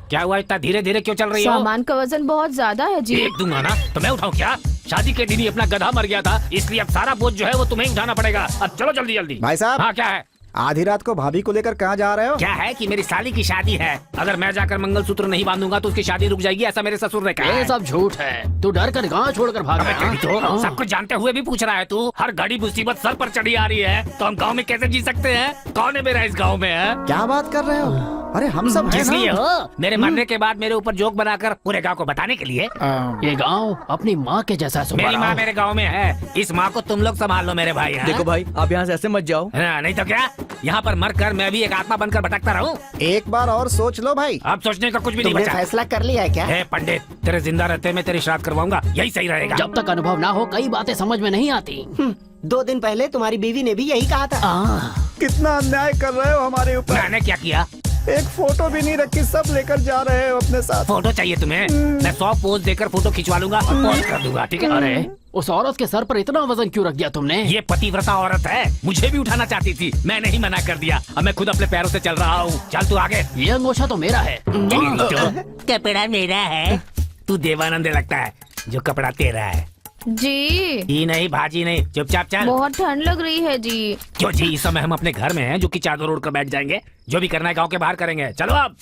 क्या हुआ, इतना धीरे धीरे क्यों चल रही हो? सामान का वजन बहुत ज्यादा है जी। एक दूंगा ना तो मैं उठाऊं क्या? शादी के दिन ही अपना गधा मर गया था, इसलिए अब सारा बोझ जो है वो तुम्हें उठाना पड़ेगा। अब चलो जल्दी जल्दी। भाई साहब। हाँ क्या है? आधी रात को भाभी को लेकर कहाँ जा रहे हो? क्या है कि मेरी साली की शादी है, अगर मैं जाकर मंगलसूत्र नहीं बांधूंगा तो उसकी शादी रुक जाएगी, ऐसा मेरे ससुर ने कहा ये है। सब झूठ है। तू डर कर गाँव छोड़कर भाग अबे तेरी तो गया। सब कुछ जानते हुए भी पूछ रहा है तू। हर घड़ी मुसीबत सर पर चढ़ी आ रही है तो हम गांव में कैसे जी सकते हैं? कौन है मेरा इस गांव में है? क्या बात कर रहे हो? अरे हम सब हैं इसलिए ना? हो मेरे मरने के बाद मेरे ऊपर जोक बनाकर पूरे गांव को बताने के लिए। ये गांव अपनी माँ के जैसा है मेरी माँ सुब्बाराव। मेरे गांव में है, इस माँ को तुम लोग संभाल लो मेरे भाई। हाँ? देखो भाई, आप यहाँ से ऐसे मत जाओ। हाँ, नहीं तो क्या, यहाँ पर मरकर मैं भी एक आत्मा बनकर भटकता रहूं? एक बार और सोच लो भाई। अब सोचने का कुछ भी नहीं तुमने बचा। फैसला कर लिया है क्या? हे पंडित, तेरे जिंदा रहते मैं तेरी श्राद्ध करवाऊंगा, यही सही रहेगा। जब तक अनुभव ना हो कई बातें समझ में नहीं आती। 2 दिन पहले तुम्हारी बीवी ने भी यही कहा था। कितना अन्याय कर रहे हो हमारे ऊपर। मैंने क्या किया? एक फोटो भी नहीं रखी, सब लेकर जा रहे हो अपने साथ। फोटो चाहिए तुम्हें? मैं 100 पोज देकर फोटो खिंचवा लूंगा और पोस्ट कर दूंगा, ठीक है? अरे उस औरत के सर पर इतना वजन क्यों रख दिया तुमने? ये पतिव्रता औरत है, मुझे भी उठाना चाहती थी, मैंने ही मना कर दिया। अब मैं खुद अपने पैरों से चल रहा हूँ। चल तू आगे। ये अंगोछा तो मेरा है। कपड़ा मेरा है, तू देवानंद लगता है, जो कपड़ा तेरा है। जी जी नहीं भाजी नहीं, चुपचाप चल। बहुत ठंड लग रही है जी। क्यों जी, इस समय हम अपने घर में हैं जो कि चादर ओढ़ कर बैठ जाएंगे। जो भी करना है गांव के बाहर करेंगे। चलो अब।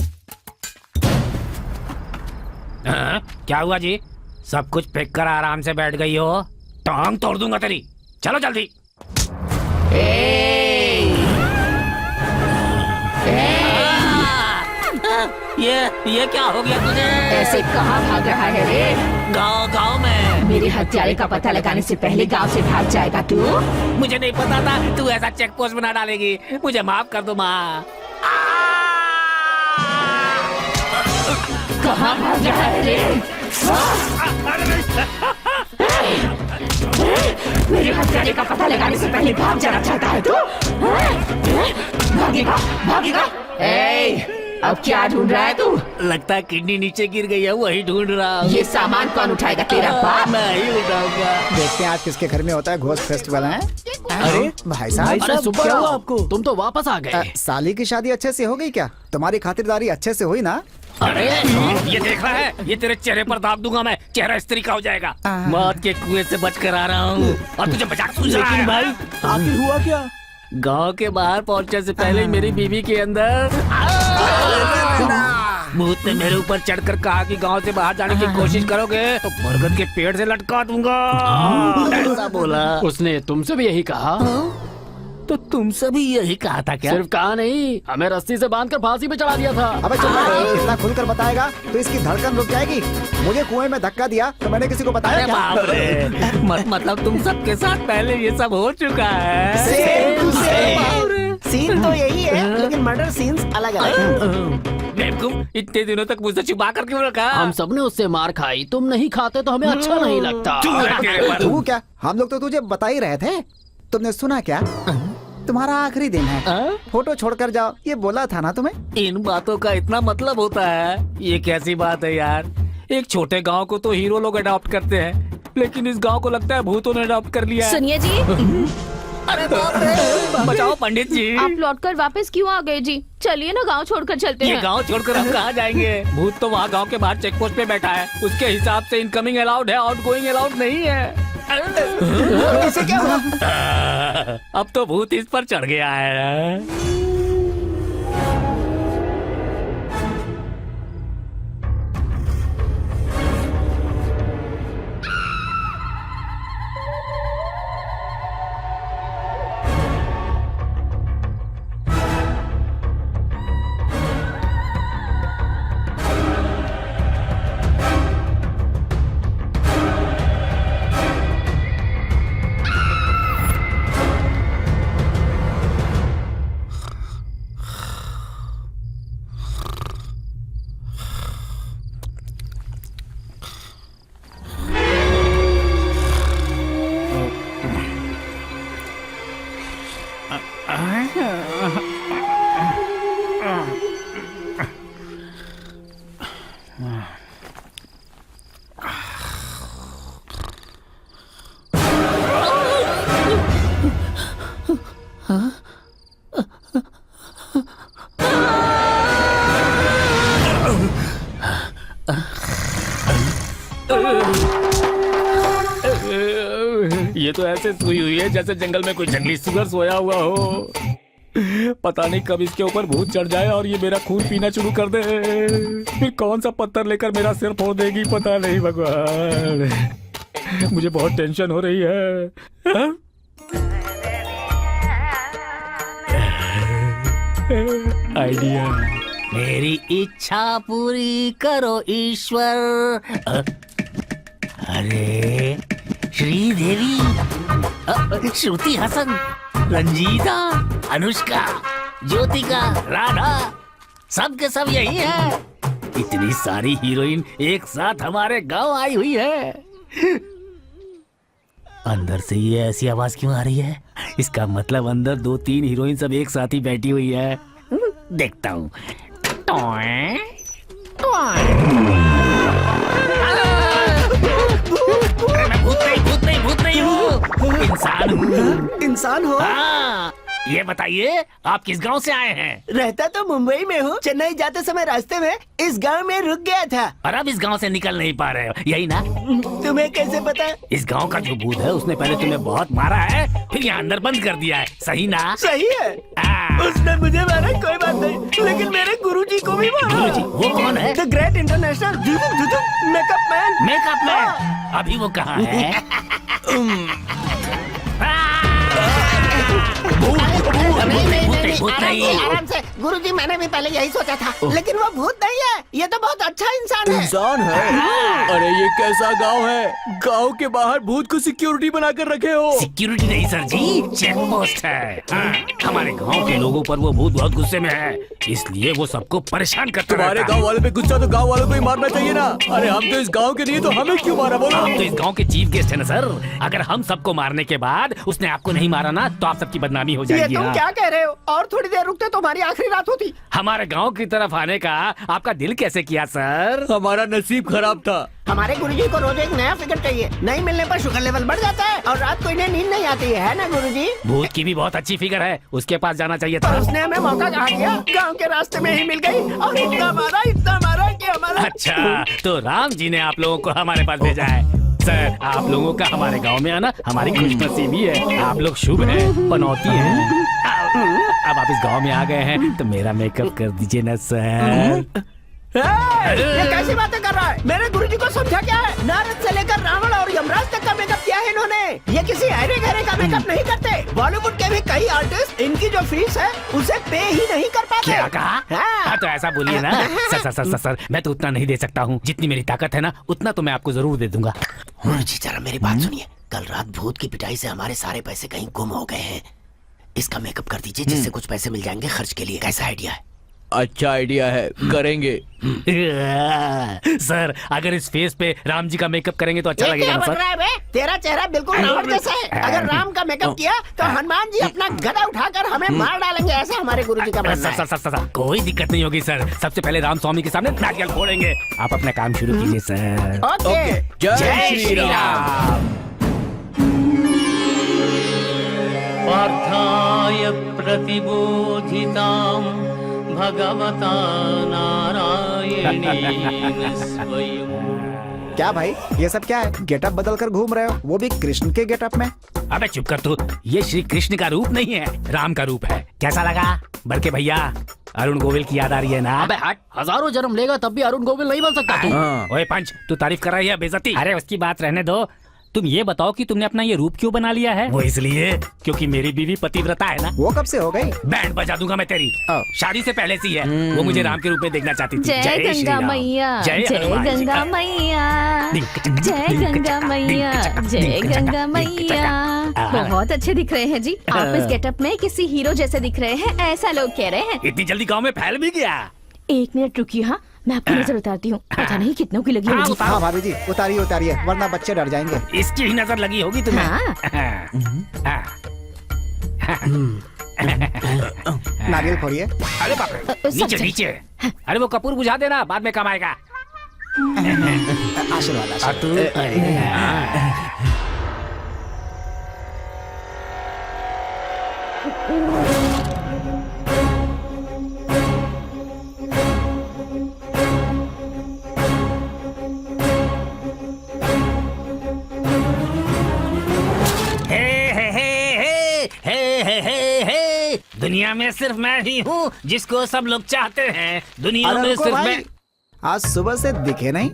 हाँ, क्या हुआ जी? सब कुछ फेंक कर आराम से बैठ गई हो? टांग तोड़ दूंगा तेरी। चलो जल्दी। ये क्या हो गया तुझे? ऐसे कहाँ भाग रहा है रे? गांव में मेरे हत्यारे का पता लगाने से पहले गांव से भाग जाएगा तू? मुझे नहीं पता था तू ऐसा चेक पोस्ट बना डालेगी। मुझे माफ कर दो माँ। कहाँ भाग रहा है रे? मेरे हत्यारे का पता लगाने से पहले भाग जाना चाहता है तू? भागेगा भागेगा। अब क्या ढूंढ रहा है तू? लगता है किडनी नीचे गिर गई है, वही ढूंढ रहा हूँ। ये सामान कौन उठाएगा? तेरा बाप? मैं ही उठाऊंगा। देखते हैं आज किसके घर में होता है घोस्ट फेस्टिवल है। अरे भाई साहब, अरे सुब्बा क्या हुआ आपको? तुम तो वापस आ गए। साली की शादी अच्छे से हो गई क्या? तुम्हारी खातिरदारी अच्छे से हुई ना? अरे ये देख रहा है, ये तेरे चेहरे पर दाग दूंगा मैं, चेहरा स्त्री का हो जाएगा। मौत के कुएं से बच कर आ रहा हूँ और तुझे बचा के सूझ रहा है। भाई आखिर हुआ क्या? गांव के बाहर पहुंचने से पहले ही मेरी बीवी के अंदर भूत ने मेरे ऊपर चढ़कर कहा कि गांव से बाहर जाने की कोशिश करोगे तो बरगद के पेड़ से लटका दूंगा, ऐसा बोला। उसने तुमसे भी यही कहा? तो तुमसे भी यही कहा था क्या? सिर्फ कहा नहीं, हमें रस्सी से बांधकर फांसी पे चढ़ा दिया था। अबे चुप रह, इतना खुलकर बताएगा तो इसकी धड़कन रुक जाएगी। मुझे कुएं में धक्का दिया तो मैंने किसी को बताया अरे क्या? बाप रे, मतलब तुम सबके साथ पहले ये सब हो चुका है। सीन तो यही है, लेकिन मर्डर सीन्स अलग अलग हैं। बेवकूफ, इतने दिनों तक मुझसे छुपा कर क्यों रखा? हम सबने उससे मार खाई, तुम नहीं खाते तो हमें अच्छा नहीं लगता। तू क्या? हम लोग तो तुझे बता ही रहे थे। तुमने सुना क्या? तुम्हारा आखिरी दिन है, फोटो छोड़कर जाओ, ये बोला था ना तुम्हें? इन बातों का इतना मतलब होता है? ये कैसी बात है यार? एक छोटे गांव को तो हीरो लोग अडॉप्ट करते हैं, लेकिन इस गांव को लगता है भूतों ने अडॉप्ट कर लिया है। सुनिए जी, अरे बाप रे, बचाओ पंडित जी। आप लौटकर वापस क्यों आ गए जी? चलिए ना गांव छोड़कर चलते ये हैं। गांव छोड़कर हम कहाँ जाएंगे? भूत तो वहाँ गांव के बाहर चेक पोस्ट पे बैठा है, उसके हिसाब से इनकमिंग अलाउड है, आउटगोइंग अलाउड नहीं है। इसे क्या हुआ? अब तो भूत इस पर चढ़ गया है। ये तो ऐसे सोई हुई है जैसे जंगल में कोई जंगली सुअर सोया हुआ हो। पता नहीं कब इसके ऊपर भूत चढ़ जाए और ये मेरा खून पीना शुरू कर दे। फिर कौन सा पत्थर लेकर मेरा सिर फोड़ देगी पता नहीं भगवान। मुझे बहुत टेंशन हो रही है। हाँ? आइडिया। मेरी इच्छा पूरी करो ईश्वर। अरे श्रीदेवी, श्रुति हसन, रंजीता, अनुष्का, ज्योतिका, राधा, सब के सब यही है। इतनी सारी हीरोइन एक साथ हमारे गांव आई हुई है। अंदर से ये ऐसी आवाज क्यों आ रही है? इसका मतलब अंदर 2-3 हीरोइन सब एक साथ ही बैठी हुई है। देखता हूँ। अरे मैं भूत नहीं हूँ, इंसान हूँ। इंसान हो? हाँ, ये बताइए आप किस गांव से आए हैं? रहता तो मुंबई में हूँ। चेन्नई जाते समय रास्ते में इस गांव में रुक गया था। और अब इस गांव से निकल नहीं पा रहे हो, यही ना? तुम्हें कैसे पता? इस गांव का जो भूत है उसने पहले तुम्हें बहुत मारा है, फिर यहाँ अंदर बंद कर दिया है, सही ना? सही है। हाँ। उसने मुझे मारा, कोई बात नहीं, लेकिन मेरे गुरुजी को भी मारा। गुरुजी, वो कौन है? The great international makeup man. Makeup man? अभी वो कहाँ है? भूत नहीं। आराम से गुरुजी, मैंने भी पहले यही सोचा था, लेकिन वो भूत नहीं है। ये तो बहुत अच्छा इंसान है। इंसान है? अरे ये कैसा गांव है? गांव के बाहर भूत को सिक्योरिटी बनाकर रखे हो? सिक्योरिटी नहीं सर जी, चेक पोस्ट है। हाँ, हमारे गांव के लोगों पर वो भूत बहुत गुस्से में है, इसलिए वो सबको परेशान करता तुम्हारे रहता गांव है। वाले पे गुस्सा तो गांव वालों को ही मारना चाहिए ना। अरे हम तो इस गांव के नहीं, तो हमें क्यों मारा बोलो? हम तो इस गांव के चीफ गेस्ट है ना सर। अगर हम सबको मारने के बाद उसने आपको नहीं मारा ना, तो आप सबकी बदनामी हो ये जाएगी। तुम हाँ। क्या कह रहे हो? और थोड़ी देर रुकते तो हमारी आखिरी रात होती। हमारे गांव की तरफ आने का आपका दिल कैसे किया सर? हमारा नसीब खराब था। हमारे गुरुजी को रोज एक नया फिगर चाहिए। नहीं मिलने पर शुगर लेवल बढ़ जाता है और रात को इन्हें नींद नहीं आती है ना गुरुजी? भूत की भी बहुत अच्छी फिगर है, उसके पास जाना चाहिए पर था। उसने हमें मौका कहा दिया, गांव के रास्ते में ही मिल गई और इतना मारा कि हमारा। अच्छा, तो राम जी ने आप लोगों को हमारे पास भेजा है। सर, आप लोगों का हमारे गांव में आना हमारी खुशनसीबी है। आप लोग शुभ हैं, पनौती हैं। अब आप इस गांव में आ गए हैं तो मेरा मेकअप कर दीजिए ना सर। ये कैसी बातें कर रहा है? मेरे गुरुजी को समझा क्या है? नारद से लेकर रावण और यमराज तक का मेकअप किया है इन्होंने। ये किसी अरे गहरे का मेकअप नहीं करते। बॉलीवुड के भी कई आर्टिस्ट इनकी जो फीस है उसे पे ही नहीं कर पाते। क्या कहा? हाँ, तो ऐसा बोलिए ना। सर, मैं तो उतना नहीं दे सकता हूँ। जितनी मेरी ताकत है ना, उतना तो मैं आपको जरूर दे दूंगा। गुरुजी जरा मेरी बात सुनिए। कल रात भूत की पिटाई से हमारे सारे पैसे कहीं गुम हो गए हैं। इसका मेकअप कर दीजिए, जिससे कुछ पैसे मिल जाएंगे खर्च के लिए। कैसा आइडिया है? अच्छा आइडिया है, करेंगे। सर, अगर इस फेस पे राम जी का मेकअप करेंगे तो अच्छा लगेगा ना सर? तेरा चेहरा बिल्कुल रावण जैसा है। अगर राम का मेकअप किया तो हनुमान जी अपना गदा उठाकर हमें मार डालेंगे, ऐसा हमारे गुरुजी का मानना है। सर, कोई दिक्कत नहीं होगी सर। सबसे पहले राम स्वामी के सामने नारियल फोड़ेंगे। आप अपना काम शुरू कीजिए सर। ओके। जय श्री राम। पार्थाय प्रतिबोधितां भगवता नारायणेन स्वयं। क्या भाई, ये सब क्या है? गेटअप बदल कर घूम रहे हो, वो भी कृष्ण के गेटअप में? अबे चुप कर तू। ये श्री कृष्ण का रूप नहीं है, राम का रूप है। कैसा लगा? बल्कि भैया, अरुण गोविल की याद आ रही है ना? अबे हट, हजारों जन्म लेगा तब भी अरुण गोविल नहीं बन सकता तू। ओए पंच, तू तारीफ कर रही है बेइज्जती? अरे उसकी बात रहने दो। तुम ये बताओ कि तुमने अपना ये रूप क्यों बना लिया है? वो इसलिए क्योंकि मेरी बीवी पतिव्रता है ना। वो कब से हो गई? बैंड बजा दूंगा मैं तेरी। शादी से पहले से ही है। वो मुझे राम के रूप में देखना चाहती थी। जय श्री गंगा राम। मैया, जय जय हनुमान जी। गंगा मैया, जय गंगा मैया, जय गंगा मैया। बहुत अच्छे दिख रहे हैं जी। आप इस गेटअप में किसी हीरो जैसे दिख रहे हैं, ऐसा लोग कह रहे हैं। इतनी जल्दी गाँव में फैल भी गया? 1 मिनट रुकिए, हाँ मैं आपकी नजर उतारती हूँ। पता नहीं कितनों की लगी होगी। हाँ भाभी जी, उतारिए वरना बच्चे डर जाएंगे। इसकी ही नजर लगी होगी तुम्हें। नारियल फोड़िए। अरे बाप रे, नीचे नीचे। अरे वो कपूर बुझा देना, बाद में काम आएगा। आशीर्वाद। हे दुनिया में सिर्फ मैं ही हूँ जिसको सब लोग चाहते हैं। दुनिया अरे में रुको सिर्फ भाई, मैं। आज सुबह से दिखे नहीं।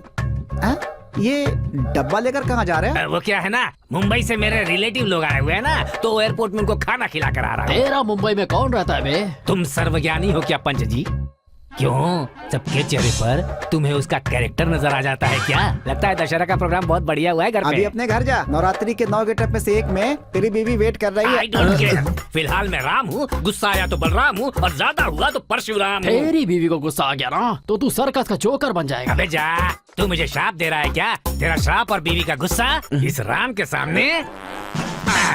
ये डब्बा लेकर कहाँ जा रहे हैं? वो क्या है ना, मुंबई से मेरे रिलेटिव लोग आए हुए हैं ना, तो एयरपोर्ट में उनको खाना खिला कर आ रहा हूँ। तेरा मुंबई में कौन रहता है बे? तुम सर्वज्ञानी हो क्या पंच जी? क्यों, सबके चेहरे पर तुम्हें उसका कैरेक्टर नजर आ जाता है क्या? लगता है दशहरा का प्रोग्राम बहुत बढ़िया हुआ है घर अभी पे। अपने घर जा, नवरात्रि के 9 गेटअप में से एक में तेरी बीवी वेट कर रही I don't है। care। फिलहाल मैं राम हूँ, गुस्सा आया तो बलराम हूँ और ज्यादा हुआ तो परशुराम हूँ। तेरी बीवी को गुस्सा आ गया ना तो तू सर्कस का जोकर बन जाएगा। अबे जा, तू मुझे श्राप दे रहा है क्या? तेरा श्राप और बीवी का गुस्सा इस राम के सामने?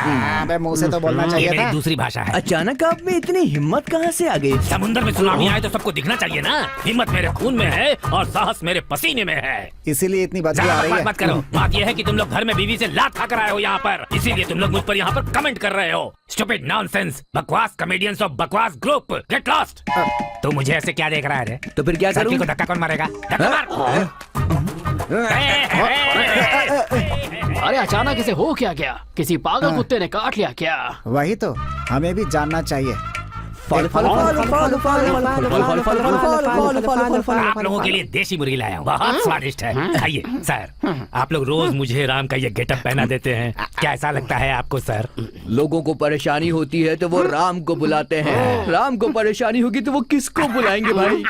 अबे मुंह से तो बोलना ये चाहिए मेरी था। दूसरी भाषा है। अचानक आप में इतनी हिम्मत कहाँ से आ गई? समुंदर में सुनामी आए तो सबको दिखना चाहिए ना। हिम्मत मेरे खून में है और साहस मेरे पसीने में है। इसीलिए इतनी बदबू ज्यादा आ रही बकवास है। मत करो। बात यह है कि तुम लोग घर में बीवी से लात खाकर आए हो यहाँ पर, इसीलिए तुम लोग मुझ पर यहाँ पर कमेंट कर रहे हो। स्टूपिड नॉनसेंस, बकवास कॉमेडियंस ऑफ बकवास ग्रुप, गेट लॉस्ट। तो मुझे ऐसे क्या देख रहा है रे? तो फिर क्या साइकिल करूं? को धक्का कौन मारेगा? धक्का मार। अरे अचानक इसे हो क्या गया? किसी पागल कुत्ते ने काट लिया क्या? वही तो हमें भी जानना चाहिए। आप लोगों के लिए देसी मुर्गी लाया हूँ, बहुत स्वादिष्ट है, खाइए। सर, आप लोग रोज मुझे राम का ये गेटअप पहना देते हैं, कैसा लगता है आपको सर? लोगों को परेशानी होती है तो वो राम को बुलाते हैं, राम को परेशानी होगी तो वो किसको बुलाएंगे भाई?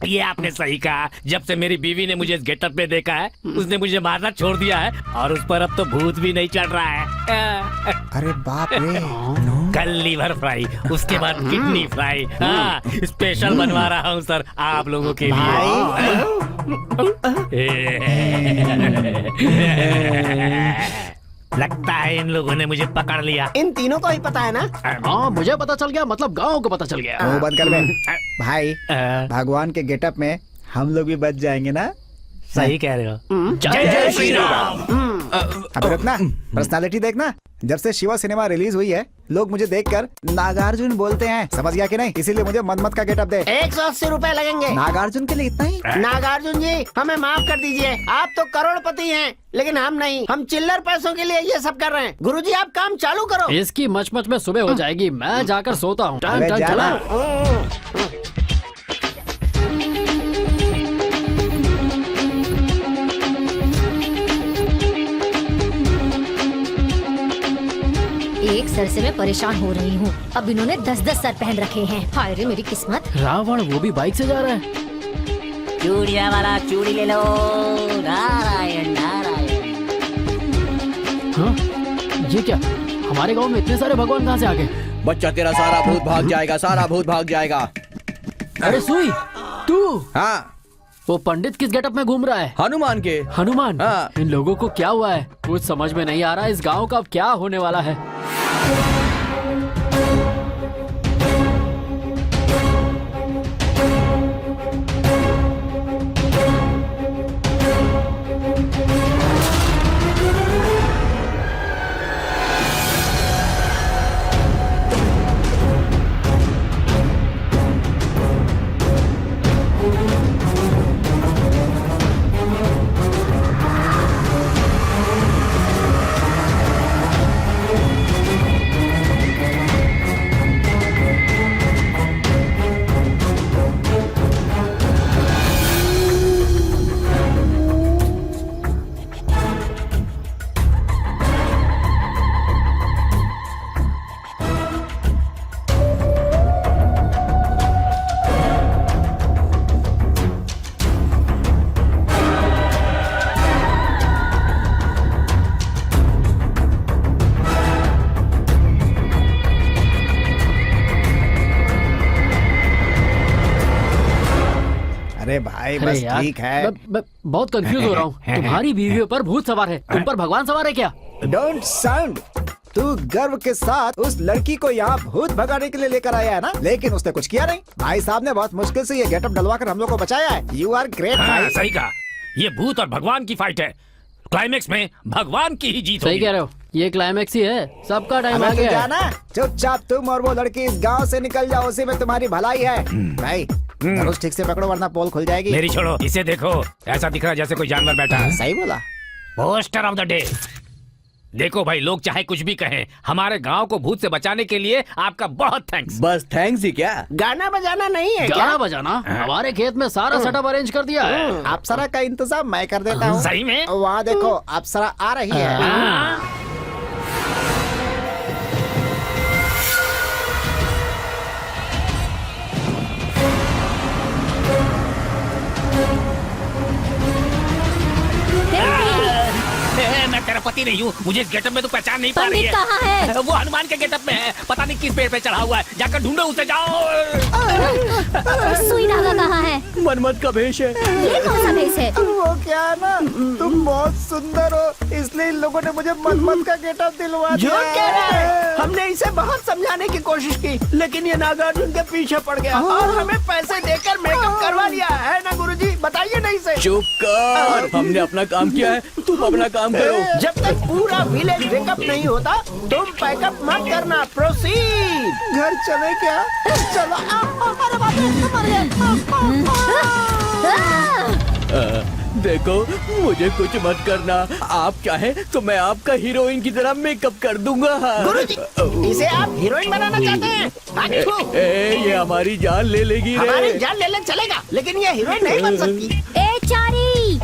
ये आपने सही कहा। जब से मेरी बीवी ने मुझे इस गेटअप में देखा है, उसने मुझे मारना छोड़ दिया है और उस पर अब तो भूत भी नहीं चढ़ रहा है। अरे बाप रे। कल लीवर फ्राई, उसके बाद किडनी फ्राई। हाँ, स्पेशल बनवा रहा हूँ सर आप लोगों के लिए। लगता है इन लोगों ने मुझे पकड़ लिया। इन तीनों को ही पता है ना? हाँ मुझे पता चल गया, मतलब गांव को पता चल गया। मुंह बंद कर बे। भाई भगवान के गेटअप में हम लोग भी बच जाएंगे ना? सही कह रहे हो। जय जय श्री राम। अब रुकना, पर्सनालिटी देखना। जब से शिवा सिनेमा रिलीज हुई है, लोग मुझे देखकर नागार्जुन बोलते हैं, समझ गया कि नहीं? इसीलिए मुझे मनमत का गेटअप दे। 180 रुपए लगेंगे। नागार्जुन के लिए इतना ही? नागार्जुन जी, हमें माफ कर दीजिए। आप तो करोड़पति हैं, लेकिन हम नहीं। हम चिल्लर पैसों के लिए ये सब कर रहे हैं। गुरुजी आप काम चालू करो। इसकी मच में सुबह हो जाएगी, मैं जाकर सोता हूँ। अबे जाना। एक सर से मैं परेशान हो रही हूँ। अब इन्होंने 10-10 सर पहन रखे हैं। हाय रे मेरी किस्मत। रावण वो भी बाइक से जा रहा है। चूड़िया वाला चूड़ी ले लो। नारायण नारायण। हाँ? ये क्या, हमारे गांव में इतने सारे भगवान कहाँ से आ गए? बच्चा तेरा सारा भूत भाग जाएगा, सारा भूत भाग जाएगा। अरे सुई, तू? हाँ, वो पंडित किस गेटअप में घूम रहा है? हनुमान के। हनुमान? हाँ। इन लोगों को क्या हुआ है? कुछ समझ में नहीं आ रहा इस गांव का अब क्या होने वाला है। अरे भाई अरे बस यार, ठीक है। मैं बहुत कंफ्यूज हो रहा हूँ। तुम्हारी बीवी पर भूत सवार है, तुम पर भगवान सवार है क्या? Don't sound. तू गर्व के साथ उस लड़की को यहाँ भूत भगाने के लिए लेकर आया है ना, लेकिन उसने कुछ किया नहीं। भाई साहब ने बहुत मुश्किल से ये गेटअप डलवा कर हम लोग को बचाया है। यू आर ग्रेट भाई। सही कहा, ये भूत और भगवान की फाइट है। क्लाइमेक्स में भगवान की ही जीत सही होगी। कह रहे हो, ये क्लाइमेक्स ही है। सबका टाइम आ अबे तू गया है। जाना, चुपचाप तुम और वो लड़की इस गांव से निकल जाओ, उसी में तुम्हारी भलाई है। भाई धनुष ठीक से पकड़ो वरना पोल खुल जाएगी। मेरी छोड़ो, इसे देखो, ऐसा दिख रहा है जैसे कोई जानवर बैठा है। सही बोला। Poster of the day. देखो भाई, लोग चाहे कुछ भी कहें, हमारे गांव को भूत से बचाने के लिए आपका बहुत थैंक्स। बस थैंक्स ही क्या? गाना बजाना नहीं है क्या? गाना बजाना हमारे खेत में सारा सेटअप अरेंज कर दिया है। अप्सरा का इंतजाम मैं कर देता हूँ। सही में? वहाँ देखो अप्सरा आ रही है। मैं तेरा पति नहीं हूँ, मुझे इस गेटअप में तो पहचान नहीं पा रही पंडित कहाँ है? वो हनुमान के गेटअप में है, पता नहीं किस पेड़ पे चढ़ा हुआ है, जाकर ढूंढो उसे, जाओ। सुई धागा कहाँ है? मनमत का भेष है। ये कौन सा भेष है? वो क्या है ना, तुम बहुत सुंदर हो, इसलिए इन लोगों ने मुझे मनमत का गेटअप दिलवा दिया। झूठ कह रहा है। हमने इसे बहुत समझाने की कोशिश की, लेकिन ये नागार्जुन के पीछे पड़ गया और हमें पैसे देकर मेकअप करवा लिया है ना गुरुजी? बताइए नहीं से। चुप कर, हमने अपना काम किया है, तुम अपना काम करो। जब तक पूरा विलेज वेकअप नहीं होता, तुम पैकअप मत करना। प्रोसीड। घर चले क्या? चलो। अरे बाप रे, मर गया। देखो, मुझे कुछ मत करना। आप चाहे तो मैं आपका हीरोइन की तरह मेकअप कर दूंगा। गुरुजी, इसे आप हीरोइन बनाना चाहते हैं? ये हमारी जान ले लेगी रे। हमारी जान ले ले चलेगा, लेकिन ये हीरोइन नहीं बन सकती। ए चारी!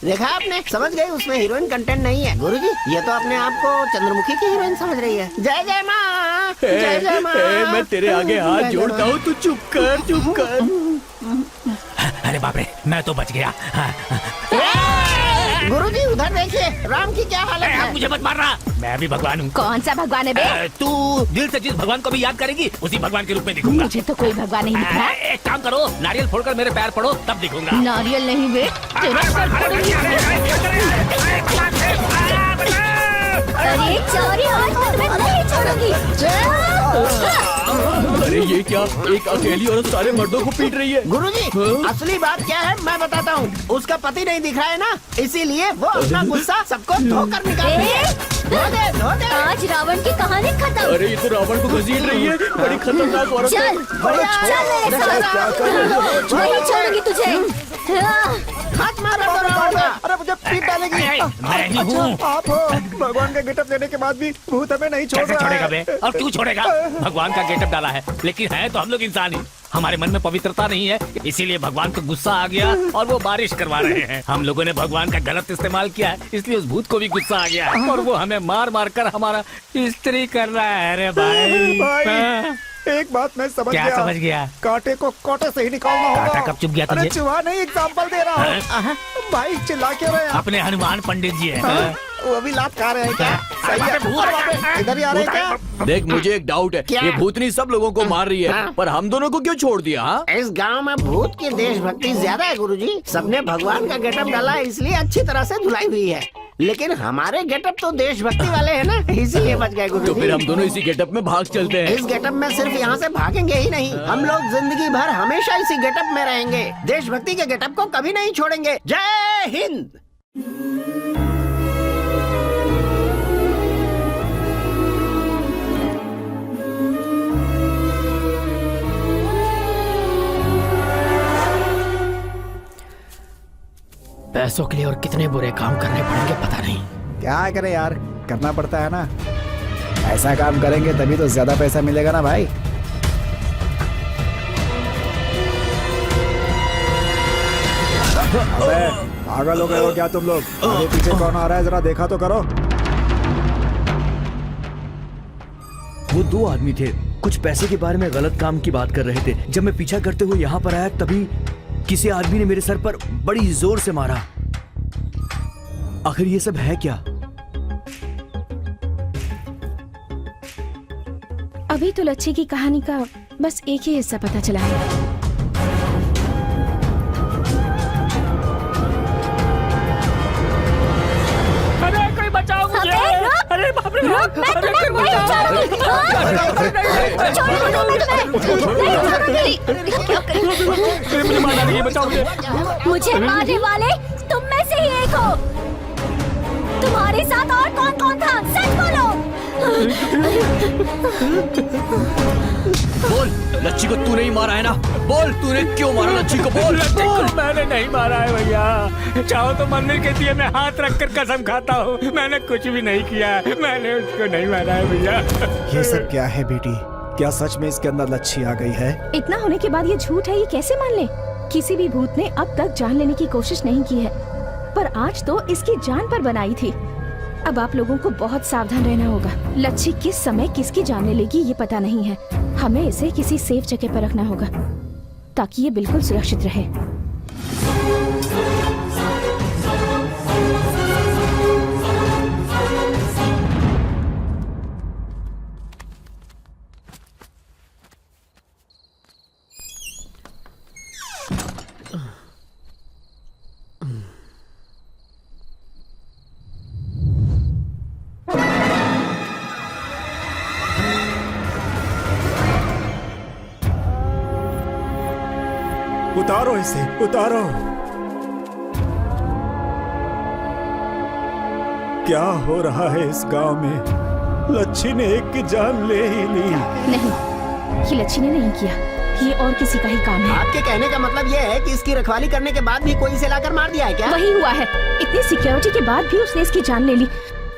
देखा आपने, समझ गए उसमें हीरोइन कंटेंट नहीं है। गुरुजी, ये तो अपने आप को चंद्रमुखी की हीरोइन समझ रही है। जय जय माँ, जय जय माँ। मैं तेरे आगे हाथ जोड़ता हूँ, तू चुप कर, चुप कर। अरे बाप रे, मैं तो बच गया। गुरुजी, उधर देखिए, राम की क्या हालत है। मुझे मत मारना, मैं भी भगवान हूँ। कौन सा भगवान है बे? तू दिल से जिस भगवान को भी याद करेगी, उसी भगवान के रूप में दिखूंगा। मुझे तो कोई भगवान नहीं दिख रहा। एक काम करो, नारियल फोड़कर मेरे पैर पड़ो, तब दिखूंगा। नारियल नहीं बे, तेरा सर फोड़ूंगी। अरे चारी, आज मैं तुम्हें नहीं छोड़ूंगी। अरे ये क्या, एक अकेली औरत सारे मर्दों को पीट रही है। गुरुजी, असली बात क्या है मैं बताता हूँ। उसका पति नहीं दिख रहा है ना, इसीलिए वो अपना गुस्सा सबको धोकर निकालती है। धो दे, धो दे। आज रावण की कहानी खत्म। अरे ये तो रावण को घसीट रही है, बड़ी खतरनाक औरत है। चल, चल मेरे साथ। नहीं छोड़ूंगी तुझे। हाथ मारो तो रावण का। अरे मुझे पीट डालेगी। मैं ही हूँ। आप हो, भगवान का गेटअप देने के बाद भी भूत हमें नहीं छोड़ कैसे रहा छोड़ेगा है। बे? और क्यों छोड़ेगा? भगवान का गेटअप डाला है, लेकिन है तो हम लोग इंसान ही। हमारे मन में पवित्रता नहीं है, इसीलिए भगवान को गुस्सा आ गया और वो बारिश करवा रहे हैं। हम लोगों ने भगवान का गलत इस्तेमाल किया है, इसलिए उस भूत को भी गुस्सा आ गया है और वो हमें मार मार कर हमारा इस्त्री कर रहा है। अरे भाई, भाई, एक बात मैं समझ क्या गया। समझ गया? कांटे को कांटे से ही निकालना होगा। कांटा कब चुभ गया तुझे? अरे चुहा नहीं, एग्जाम्पल दे रहा हूँ। भाई चिल्ला क्यों रहे हैं आप? अपने हनुमान पंडित जी है। वो अभी लात खा रहे हैं क्या? सही है। अरे बाप रे, इधर ही आ रहे हैं क्या? देख, मुझे एक डाउट है, क्या? ये भूतनी सब लोगों को मार रही है, हाँ? पर हम दोनों को क्यों छोड़ दिया? हाँ? इस गांव में भूत की देशभक्ति ज्यादा है गुरुजी। सबने भगवान का गेटअप डाला है, इसलिए अच्छी तरह से धुलाई हुई है। लेकिन हमारे गेटअप तो देशभक्ति वाले हैं ना, इसीलिए बच गए गुरुजी। तो फिर हम दोनों इसी गेटअप में भाग चलते हैं। इस गेटअप में सिर्फ यहाँ से भागेंगे ही नहीं, हम लोग जिंदगी भर हमेशा इसी गेटअप में रहेंगे। देशभक्ति के गेटअप को कभी नहीं छोड़ेंगे। जय हिंद। पैसों के लिए और कितने बुरे काम करने पड़ेंगे पता नहीं। क्या करें यार, करना पड़ता है ना। ऐसा काम करेंगे तभी तो ज्यादा पैसा मिलेगा ना भाई। अबे पागल हो गए हो क्या तुम लोग? आगे पीछे कौन आ रहा है, जरा देखा तो करो। वो दो आदमी थे, कुछ पैसे के बारे में गलत काम की बात कर रहे थे। जब मैं पीछा करते हुए यहाँ पर आया, तभी किसी आदमी ने मेरे सर पर बड़ी जोर से मारा। आखिर ये सब है क्या? अभी तो लच्छी की कहानी का बस एक ही हिस्सा पता चला है। अरे कोई बचाओ मुझे! अरे बाप रे! मैं तुम्हें नहीं छोड़ूंगी। मुझे मारने वाले तुम में से ही एक हो। तुम्हारे साथ और कौन कौन था, सच बोलो। बोल, लच्छी को तूने ही मारा है ना? बोल, तूने क्यों मारा लच्छी को? बोल, बोल। मैंने नहीं मारा है भैया। चाहो तो मंदिर के दिए में हाथ रखकर कसम खाता हूँ, मैंने कुछ भी नहीं किया, मैंने उसको नहीं मारा है भैया। ये सब क्या है बेटी? क्या सच में इसके अंदर लच्छी आ गई है? इतना होने के बाद ये झूठ है, ये कैसे मान ले? किसी भी भूत ने अब तक जान लेने की कोशिश नहीं की है, पर आज तो इसकी जान पर बनाई थी। अब आप लोगों को बहुत सावधान रहना होगा। लच्छी किस समय किसकी जान ले लेगी ये पता नहीं है। हमें इसे किसी सेफ जगह पर रखना होगा ताकि ये बिल्कुल सुरक्षित रहे। उतारो इसे, उतारो। क्या हो रहा है इस गांव में? लच्छी ने एक की जान ले ही ली। नहीं, ये लच्छी ने नहीं किया, ये और किसी का ही काम है। आपके कहने का मतलब ये है कि इसकी रखवाली करने के बाद भी कोई इसे लाकर मार दिया है क्या? वही हुआ है। इतनी सिक्योरिटी के बाद भी उसने इसकी जान ले ली,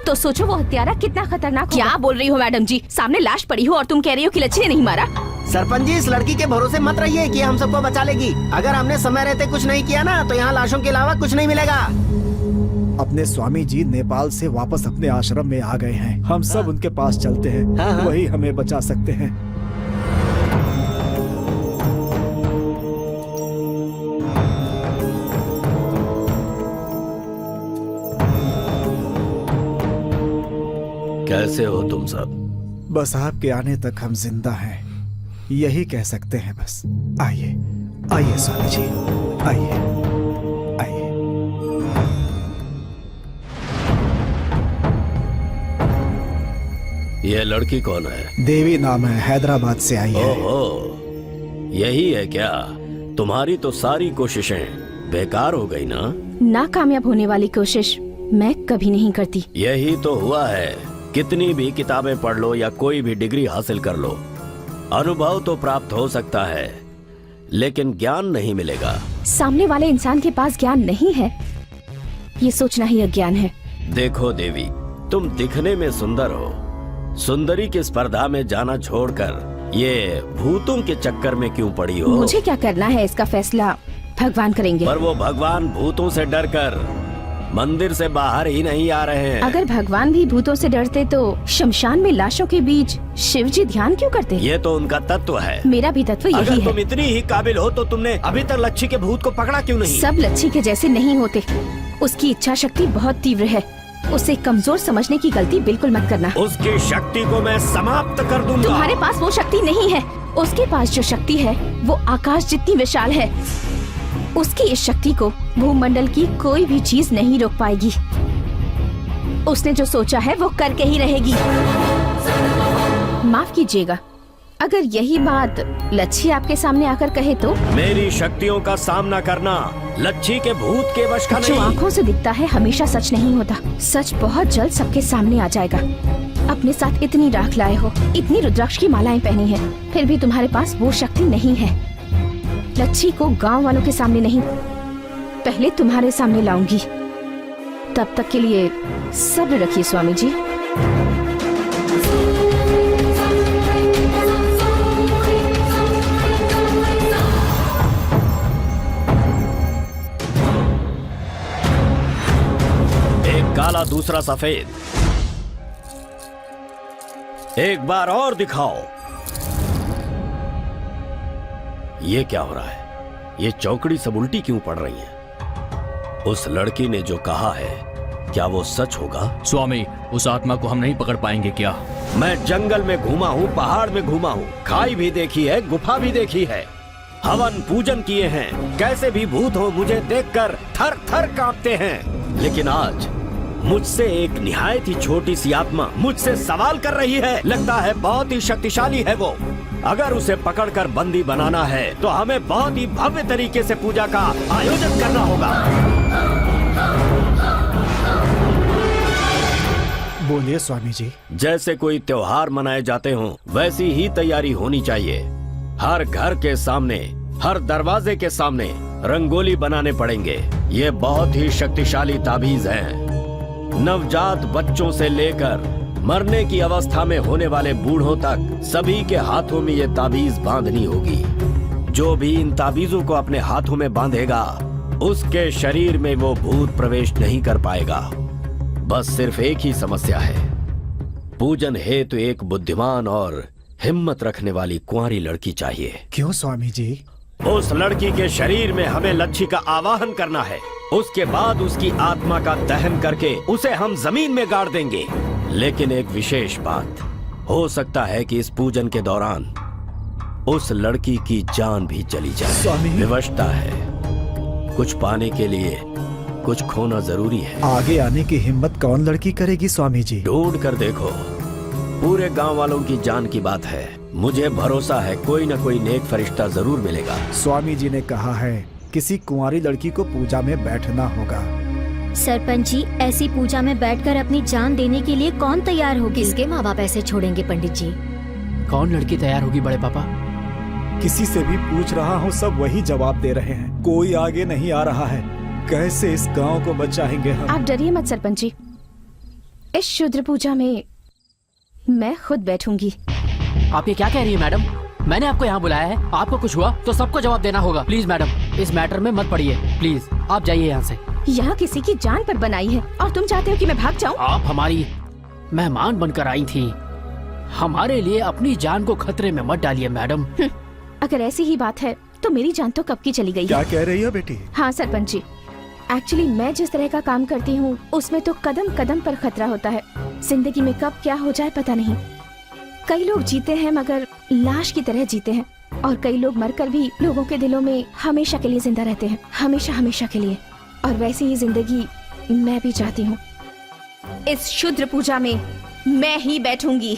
तो सोचो वो हत्यारा कितना खतरनाक होगा। क्या बोल रही हो मैडम जी? सामने लाश पड़ी हो और तुम कह रही हो कि लच्छी ने नहीं मारा? सरपंच जी, इस लड़की के भरोसे मत रहिए कि हम सबको बचा लेगी। अगर हमने समय रहते कुछ नहीं किया ना, तो यहाँ लाशों के अलावा कुछ नहीं मिलेगा। अपने स्वामी जी नेपाल से वापस अपने आश्रम में आ गए हैं। हम सब उनके पास चलते हैं, वही हमें बचा सकते हैं। कैसे हो तुम सब? बस आपके आने तक हम जिंदा हैं, यही कह सकते हैं बस। आइए, आइए स्वामी जी, आइए, आइए। ये लड़की कौन है? देवी नाम है, हैदराबाद से आई है। ओहो, यही है क्या? तुम्हारी तो सारी कोशिशें बेकार हो गई ना? नाकामयाब होने वाली कोशिश मैं कभी नहीं करती। यही तो हुआ है। कितनी भी किताबें पढ़ लो या कोई भी डिग्री हासिल कर लो, अनुभव तो प्राप्त हो सकता है, लेकिन ज्ञान नहीं मिलेगा। सामने वाले इंसान के पास ज्ञान नहीं है, ये सोचना ही अज्ञान है। देखो देवी, तुम दिखने में सुंदर हो, सुंदरी की स्पर्धा में जाना छोड़कर ये भूतों के चक्कर में क्यों पड़ी हो? मुझे क्या करना है इसका फैसला भगवान करेंगे। पर वो भगवान भूतों से डरकर मंदिर से बाहर ही नहीं आ रहे हैं। अगर भगवान भी भूतों से डरते तो शमशान में लाशों के बीच शिव जी ध्यान क्यों करते? ये तो उनका तत्व है। मेरा भी तत्व यही अगर है। तुम इतनी ही काबिल हो तो तुमने अभी तक लच्छी के भूत को पकड़ा क्यों नहीं? सब लच्छी के जैसे नहीं होते, उसकी इच्छा शक्ति बहुत तीव्र है। उसे कमजोर समझने की गलती बिल्कुल मत करना। उसकी शक्ति को मैं समाप्त कर दूंगा। तुम्हारे पास वो शक्ति नहीं है, उसके पास जो शक्ति है वो आकाश जितनी विशाल है। उसकी इस शक्ति को भूमंडल की कोई भी चीज नहीं रोक पाएगी। उसने जो सोचा है वो करके ही रहेगी। माफ कीजिएगा, अगर यही बात लच्छी आपके सामने आकर कहे तो? मेरी शक्तियों का सामना करना लच्छी के भूत के वश का जो नहीं। आँखों से दिखता है हमेशा सच नहीं होता। सच बहुत जल्द सबके सामने आ जाएगा। अपने साथ इतनी राख लाए हो, इतनी रुद्राक्ष की मालाएं पहनी है, फिर भी तुम्हारे पास वो शक्ति नहीं है। लच्छी को गांव वालों के सामने नहीं, पहले तुम्हारे सामने लाऊंगी। तब तक के लिए सब्र रखिए स्वामी जी। एक काला दूसरा सफेद, एक बार और दिखाओ। ये क्या हो रहा है? ये चौकड़ी सब उल्टी क्यों पड़ रही है? उस लड़की ने जो कहा है, क्या वो सच होगा? स्वामी, उस आत्मा को हम नहीं पकड़ पाएंगे क्या? मैं जंगल में घूमा हूँ, पहाड़ में घूमा हूँ, खाई भी देखी है, गुफा भी देखी है, हवन पूजन किए हैं। कैसे भी भूत हो मुझे देखकर थर थर कांपते हैं। लेकिन आज मुझसे एक निहायत ही छोटी सी आत्मा मुझसे सवाल कर रही है। लगता है बहुत ही शक्तिशाली है वो। अगर उसे पकड़कर बंदी बनाना है तो हमें बहुत ही भव्य तरीके से पूजा का आयोजन करना होगा। बोलिए स्वामी जी। जैसे कोई त्योहार मनाए जाते हों, वैसी ही तैयारी होनी चाहिए। हर घर के सामने, हर दरवाजे के सामने रंगोली बनाने पड़ेंगे। ये बहुत ही शक्तिशाली ताबीज हैं। नवजात बच्चों से लेकर मरने की अवस्था में होने वाले बूढ़ों तक सभी के हाथों में ये ताबीज बांधनी होगी। जो भी इन ताबीजों को अपने हाथों में बांधेगा, उसके शरीर में वो भूत प्रवेश नहीं कर पाएगा। बस सिर्फ एक ही समस्या है, पूजन हेतु एक बुद्धिमान और हिम्मत रखने वाली कुंवारी लड़की चाहिए। क्यों स्वामी जी? उस लड़की के शरीर में हमें लच्छी का आवाहन करना है। उसके बाद उसकी आत्मा का दहन करके उसे हम जमीन में गाड़ देंगे। लेकिन एक विशेष बात, हो सकता है कि इस पूजन के दौरान उस लड़की की जान भी चली जाए। स्वामी, विवशता है, कुछ पाने के लिए कुछ खोना जरूरी है। आगे आने की हिम्मत कौन लड़की करेगी स्वामी जी? ढूंढ कर देखो, पूरे गांव वालों की जान की बात है। मुझे भरोसा है कोई न कोई नेक फरिश्ता जरूर मिलेगा। स्वामी जी ने कहा है किसी कुंवारी लड़की को पूजा में बैठना होगा। सरपंच जी, ऐसी पूजा में बैठकर अपनी जान देने के लिए कौन तैयार होगी? किसके माँ बाप ऐसे छोड़ेंगे पंडित जी? कौन लड़की तैयार होगी बड़े पापा? किसी से भी पूछ रहा हूँ, सब वही जवाब दे रहे हैं। कोई आगे नहीं आ रहा है। कैसे इस गांव को बचाएंगे हम? आप डरिए मत सरपंच जी, इस शुद्र पूजा में मैं खुद बैठूंगी। आप ये क्या कह रही है मैडम? मैंने आपको यहाँ बुलाया है, आपको कुछ हुआ तो सबको जवाब देना होगा। प्लीज मैडम, इस मैटर में मत पड़िए। प्लीज आप जाइए यहाँ से। यहाँ किसी की जान पर बनाई है और तुम चाहते हो कि मैं भाग जाऊँ? आप हमारी मेहमान बनकर आई थी, हमारे लिए अपनी जान को खतरे में मत डालिए मैडम। अगर ऐसी ही बात है तो मेरी जान तो कब की चली गई। क्या कह रही हो बेटी? हाँ सरपंच जी, एक्चुअली मैं जिस तरह का काम करती हूँ उसमें तो कदम कदम पर खतरा होता है। जिंदगी में कब क्या हो जाए पता नहीं। कई लोग जीते हैं मगर लाश की तरह जीते हैं, और कई लोग मरकर भी लोगों के दिलों में हमेशा के लिए जिंदा रहते हैं, हमेशा हमेशा के लिए। और वैसी ही जिंदगी मैं भी चाहती हूँ। इस शुद्र पूजा में मैं ही बैठूंगी।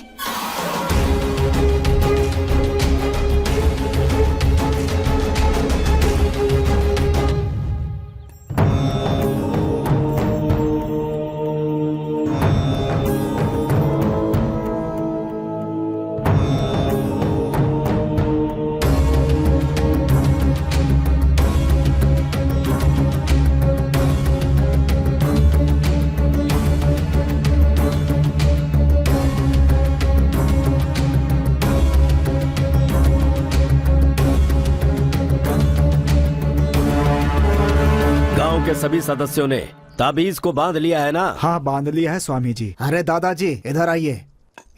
के सभी सदस्यों ने ताबीज को बांध लिया है ना? हाँ, बांध लिया है स्वामी जी। अरे दादाजी इधर आइए,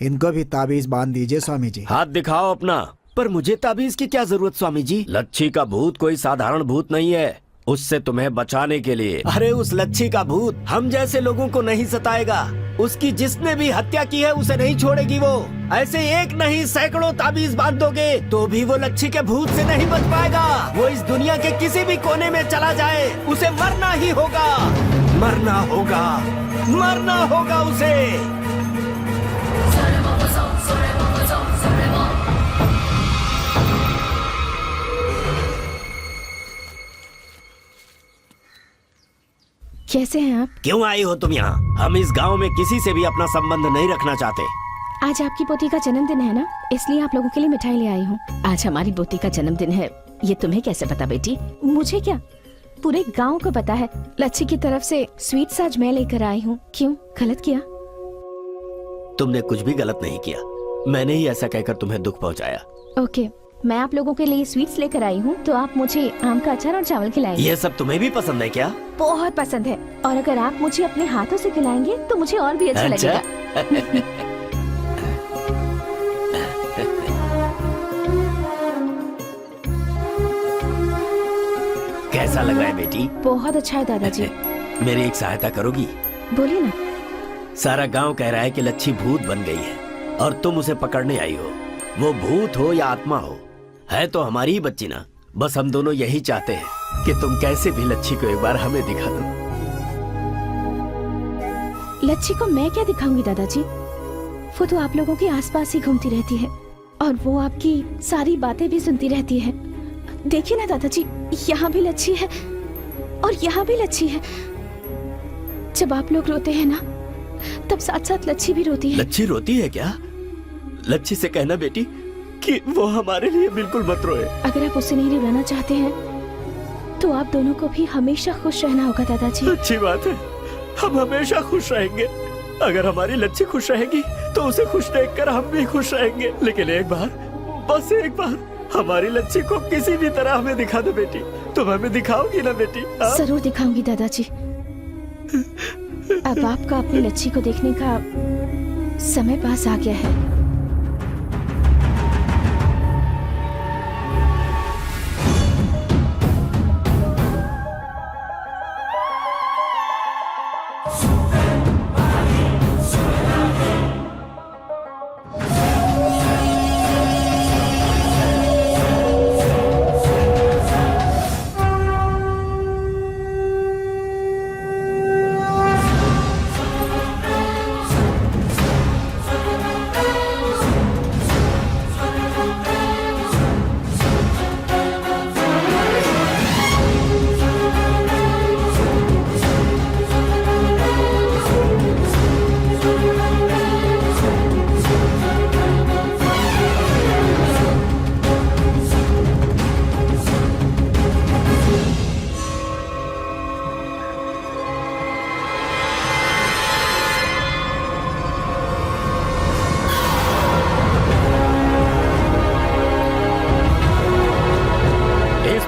इनको भी ताबीज बांध दीजिए स्वामी जी। हाथ दिखाओ अपना। पर मुझे ताबीज की क्या जरूरत स्वामी जी? लच्छी का भूत कोई साधारण भूत नहीं है, उससे तुम्हें बचाने के लिए। अरे उस लच्छी का भूत हम जैसे लोगों को नहीं सताएगा। उसकी जिसने भी हत्या की है उसे नहीं छोड़ेगी वो। ऐसे एक नहीं सैकड़ों ताबीज बांध दोगे तो भी वो लच्छी के भूत से नहीं बच पाएगा। वो इस दुनिया के किसी भी कोने में चला जाए उसे मरना ही होगा, मरना होगा, मरना होगा उसे। कैसे हैं आप? क्यों आई हो तुम यहाँ? हम इस गांव में किसी से भी अपना संबंध नहीं रखना चाहते। आज आपकी पोती का जन्मदिन है ना, इसलिए आप लोगों के लिए मिठाई ले आई हूँ। आज हमारी पोती का जन्मदिन है, ये तुम्हें कैसे पता बेटी? मुझे क्या, पूरे गांव को पता है। लच्छी की तरफ से स्वीट्स आज मैं लेकर आई हूँ। क्यों, गलत किया? तुमने कुछ भी गलत नहीं किया, मैंने ही ऐसा कहकर तुम्हें दुख पहुँचाया। ओके, मैं आप लोगों के लिए स्वीट्स लेकर आई हूँ, तो आप मुझे आम का अचार और चावल खिलाएंगे। ये सब तुम्हें भी पसंद है क्या? बहुत पसंद है, और अगर आप मुझे अपने हाथों से खिलाएंगे तो मुझे और भी अच्छा लगेगा। कैसा लग रहा है बेटी? बहुत अच्छा है दादाजी। मेरी एक सहायता करोगी? बोलिए ना। सारा गांव कह रहा है कि लच्छी भूत बन गई है और तुम उसे पकड़ने आई हो। वो भूत हो या आत्मा हो, है तो हमारी ही बच्ची ना। बस हम दोनों यही चाहते हैं कि तुम कैसे भी लच्छी को एक बार हमें दिखा दो। लच्छी को मैं क्या दिखाऊंगी दादाजी? वो तो आप लोगों के आसपास ही घूमती रहती है और वो आपकी सारी बातें भी सुनती रहती है। देखिए ना दादाजी, यहाँ भी लच्छी है और यहाँ भी लच्छी है। जब आप लोग रोते हैं ना तब साथ साथ लच्छी भी रोती है। लच्छी रोती है क्या? लच्छी से कहना बेटी कि वो हमारे लिए बिल्कुल मत रोए। अगर आप उसे नहीं रुलाना चाहते हैं तो आप दोनों को भी हमेशा खुश रहना होगा दादाजी। अच्छी बात है, हम हमेशा खुश रहेंगे। अगर हमारी लच्छी खुश रहेगी तो उसे खुश देखकर हम भी खुश रहेंगे। लेकिन एक बार, बस एक बार हमारी लच्छी को किसी भी तरह हमें दिखा दो बेटी। तुम हमें दिखाओगी ना बेटी? जरूर दिखाऊंगी दादाजी। अब आपका अपनी लच्छी को देखने का समय पास आ गया है।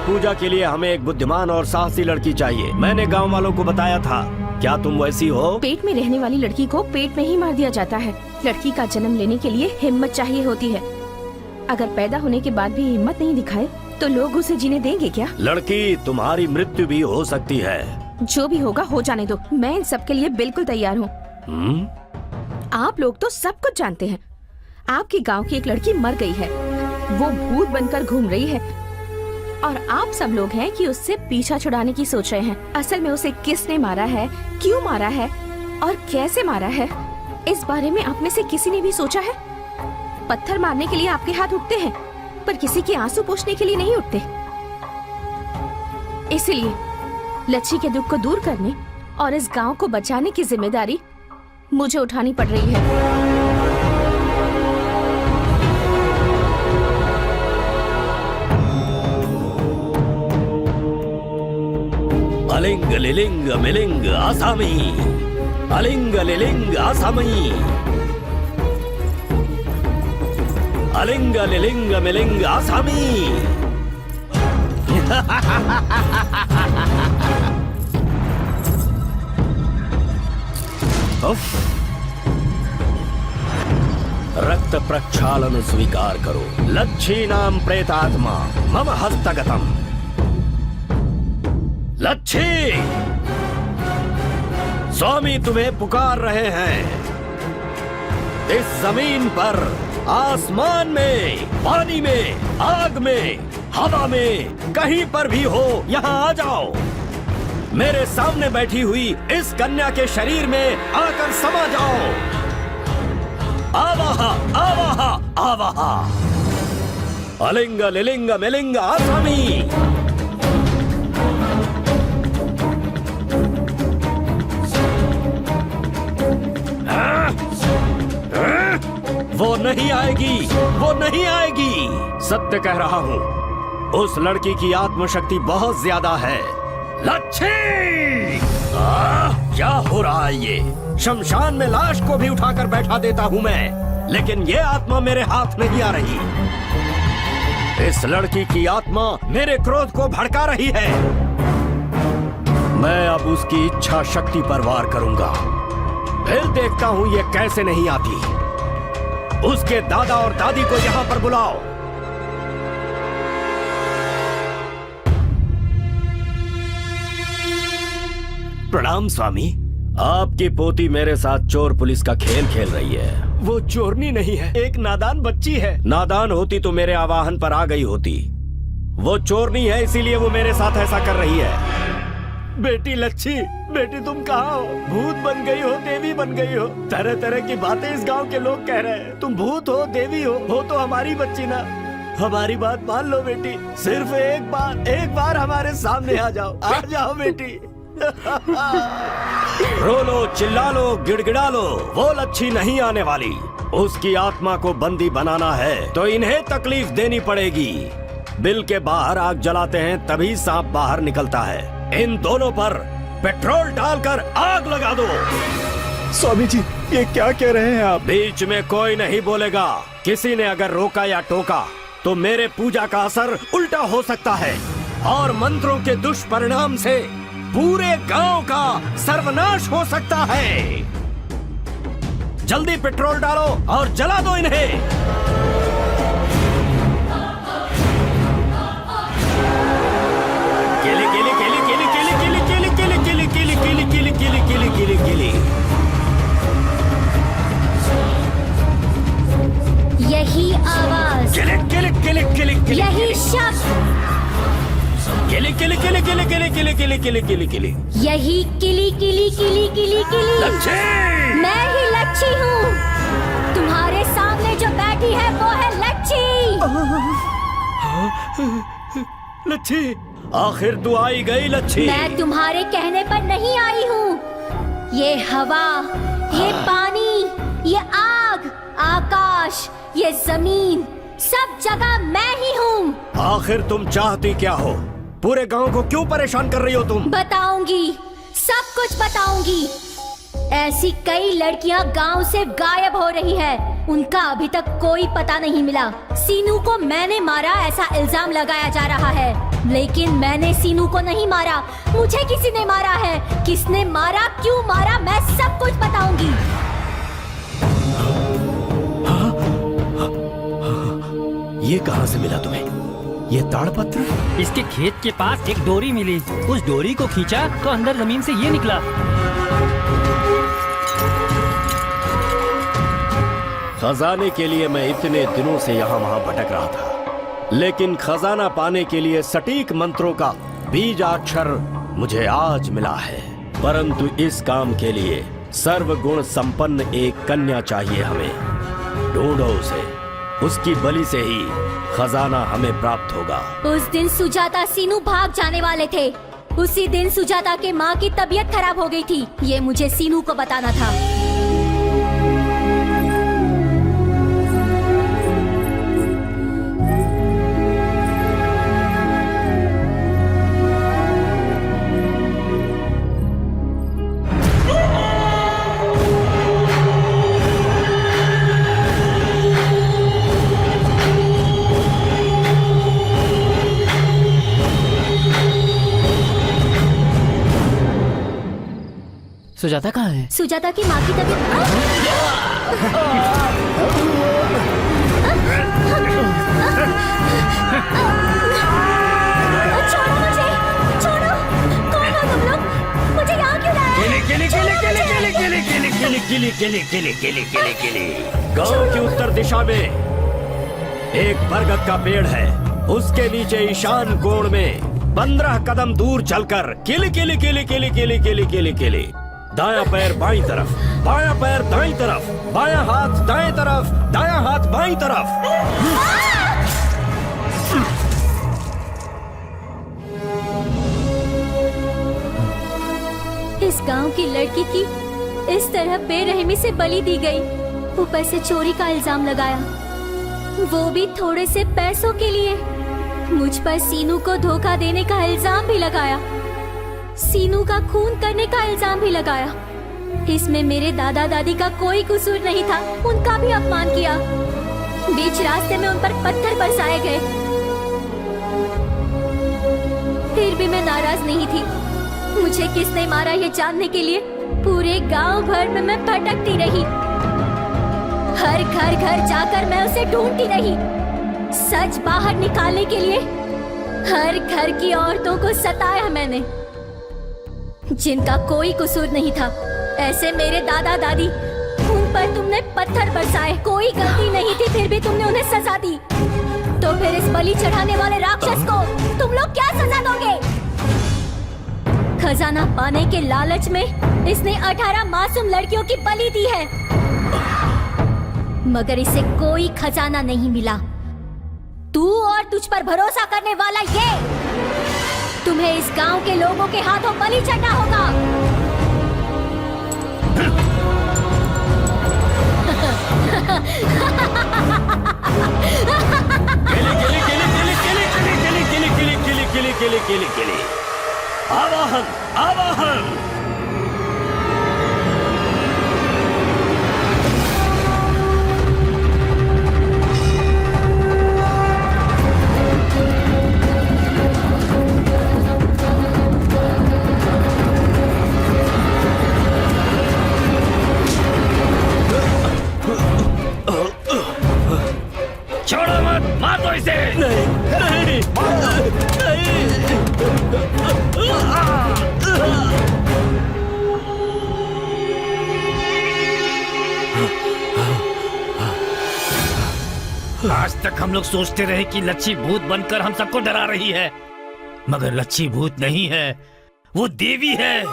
पूजा के लिए हमें एक बुद्धिमान और साहसी लड़की चाहिए। मैंने गांव वालों को बताया था। क्या तुम वैसी हो? पेट में रहने वाली लड़की को पेट में ही मार दिया जाता है। लड़की का जन्म लेने के लिए हिम्मत चाहिए होती है। अगर पैदा होने के बाद भी हिम्मत नहीं दिखाए तो लोग उसे जीने देंगे क्या? लड़की, तुम्हारी मृत्यु भी हो सकती है। जो भी होगा हो जाने दो। मैं इन सब के लिए बिल्कुल तैयार हूँ। आप लोग तो सब कुछ जानते हैं। आपके गाँव की एक लड़की मर गई है। वो भूत बनकर घूम रही है और आप सब लोग हैं कि उससे पीछा छुड़ाने की सोच रहे हैं। असल में उसे किसने मारा है, क्यों मारा है और कैसे मारा है, इस बारे में आप में से किसी ने भी सोचा है? पत्थर मारने के लिए आपके हाथ उठते हैं पर किसी के आंसू पोंछने के लिए नहीं उठते। इसलिए लच्छी के दुख को दूर करने और इस गांव को बचाने की जिम्मेदारी मुझे उठानी पड़ रही है। अलिंग लिलिंग मिलिंग आसामी, अलिंग लिलिंग आसामी, अलिंग लिलिंग मिलिंग आसामी। रक्त प्रक्षालन स्वीकार करो। लच्छी नाम प्रेतात्मा मम हस्तगतम। लच्छी, स्वामी तुम्हें पुकार रहे हैं। इस जमीन पर, आसमान में, पानी में, आग में, हवा में, कहीं पर भी हो, यहाँ आ जाओ। मेरे सामने बैठी हुई इस कन्या के शरीर में आकर समा जाओ। आवाहा आवाहा आवाहा, अलिंग लिलिंग मिलिंग आसामी। वो नहीं आएगी, वो नहीं आएगी। सत्य कह रहा हूँ, उस लड़की की आत्मशक्ति बहुत ज्यादा है। लच्छी! क्या हो रहा है ये? शमशान में लाश को भी उठाकर बैठा देता हूँ मैं, लेकिन ये आत्मा मेरे हाथ नहीं आ रही। इस लड़की की आत्मा मेरे क्रोध को भड़का रही है। मैं अब उसकी इच्छा शक्ति पर वार करूंगा। फिर देखता हूँ ये कैसे नहीं आती। उसके दादा और दादी को यहाँ पर बुलाओ। प्रणाम स्वामी। आपकी पोती मेरे साथ चोर पुलिस का खेल खेल रही है। वो चोरनी नहीं है, एक नादान बच्ची है। नादान होती तो मेरे आवाहन पर आ गई होती। वो चोरनी है, इसीलिए वो मेरे साथ ऐसा कर रही है। बेटी लच्छी, बेटी तुम कहाँ हो? भूत बन गई हो, देवी बन गई हो। तरह तरह की बातें इस गांव के लोग कह रहे हैं। तुम भूत हो, देवी हो तो हमारी बच्ची ना। हमारी बात मान लो बेटी। सिर्फ एक बार हमारे सामने आ जाओ। आ जाओ बेटी। रो लो, चिल्ला लो, गिड़गिड़ा लो, वो लच्छी नहीं आने वाली। उसकी आत्मा को बंदी बनाना है तो इन्हें तकलीफ देनी पड़ेगी। बिल के बाहर आग जलाते हैं तभी सांप बाहर निकलता है। इन दोनों पर पेट्रोल डालकर आग लगा दो। स्वामी जी, ये क्या कह रहे हैं आप? बीच में कोई नहीं बोलेगा। किसी ने अगर रोका या टोका तो मेरे पूजा का असर उल्टा हो सकता है और मंत्रों के दुष्परिणाम से पूरे गांव का सर्वनाश हो सकता है। जल्दी पेट्रोल डालो और जला दो इन्हें। केली केली केली केली केली केली केली केली केली केली केली केली केली केली केली केली। यही आवाज, केली केली केली केली केली यही शब्द, केली केली केली केली केली केली केली केली केली केली। यही किली किली किली किली किली। लच्छी! मैं ही लच्छी हूँ। तुम्हारे सामने जो बैठी है वो है लच्छी। लच्छी, आखिर तू आई गई लच्छी। मैं तुम्हारे कहने पर नहीं आई हूँ। ये हवा, ये पानी, ये आग, आकाश, ये जमीन, सब जगह मैं ही हूँ। आखिर तुम चाहती क्या हो? पूरे गांव को क्यों परेशान कर रही हो तुम? बताऊंगी, सब कुछ बताऊंगी। ऐसी कई लड़कियां गांव से गायब हो रही है, उनका अभी तक कोई पता नहीं मिला। सीनू को मैंने मारा ऐसा इल्जाम लगाया जा रहा है, लेकिन मैंने सीनू को नहीं मारा, मुझे किसी ने मारा है। किसने मारा, क्यों मारा, मैं सब कुछ बताऊंगी। ये कहाँ से मिला तुम्हें? ये ताड़पत्र? इसके खेत के पास एक डोरी मिली, उस डोरी को खींचा तो अंदर जमीन से ये निकला। खजाने के लिए मैं इतने दिनों से यहाँ वहाँ भटक रहा था, लेकिन खजाना पाने के लिए सटीक मंत्रों का बीजाक्षर मुझे आज मिला है। परंतु इस काम के लिए सर्वगुण संपन्न एक कन्या चाहिए हमें। ढूंढो उसे, उसकी बलि से ही खजाना हमें प्राप्त होगा। उस दिन सुजाता सीनू भाग जाने वाले थे। उसी दिन सुजाता के माँ की तबीयत खराब हो गई थी। ये मुझे सीनू को बताना था। सुजाता कहाँ है? सुजाता की माँ की तबीयत छोड़ो मुझे, छोड़ो। कौन हो तुम लोग? मुझे यहाँ क्यों लाए? गांव की उत्तर दिशा में एक बरगद का पेड़ है। उसके नीचे ईशान कोण में 15 कदम दूर चलकर किली किली किली किली किली किली किली किली। दायां पैर बाईं तरफ, बायां पैर दाईं तरफ, बायां हाथ दाएं तरफ, दायां हाथ बाईं तरफ। इस गांव की लड़की की इस तरह बेरहमी से बलि दी गई, ऊपर से चोरी का इल्जाम लगाया, वो भी थोड़े से पैसों के लिए। मुझ पर सीनू को धोखा देने का इल्जाम भी लगाया, सीनू का खून करने का इल्जाम भी लगाया। इसमें मेरे दादा दादी का कोई कसूर नहीं था, उनका भी अपमान किया। बीच रास्ते में उन पर पत्थर बरसाए गए, फिर भी मैं नाराज नहीं थी। मुझे किसने मारा ये जानने के लिए पूरे गांव भर में मैं भटकती रही। हर घर घर जाकर मैं उसे ढूंढती रही। सच बाहर निकालने के लिए हर घर की औरतों को सताया मैंने, जिनका कोई कसूर नहीं था। ऐसे मेरे दादा दादी, उन पर तुमने पत्थर बरसाए, कोई गलती नहीं थी, फिर भी तुमने उन्हें सजा दी। तो फिर इस बलि चढ़ाने वाले राक्षस को तुम लोग क्या सजा दोगे? खजाना पाने के लालच में इसने 18 मासूम लड़कियों की बलि दी है, मगर इसे कोई खजाना नहीं मिला। तू और तुझ पर भरोसा करने वाला ये तुम्हें इस गांव के लोगों के हाथों बलि चढ़ना होगा। आवाहन आवाहन। छोड़ो मत, मार दो इसे। नहीं नहीं आज तक हम लोग सोचते रहे कि लच्छी भूत बनकर हम सबको डरा रही है, मगर लच्छी भूत नहीं है, वो देवी है।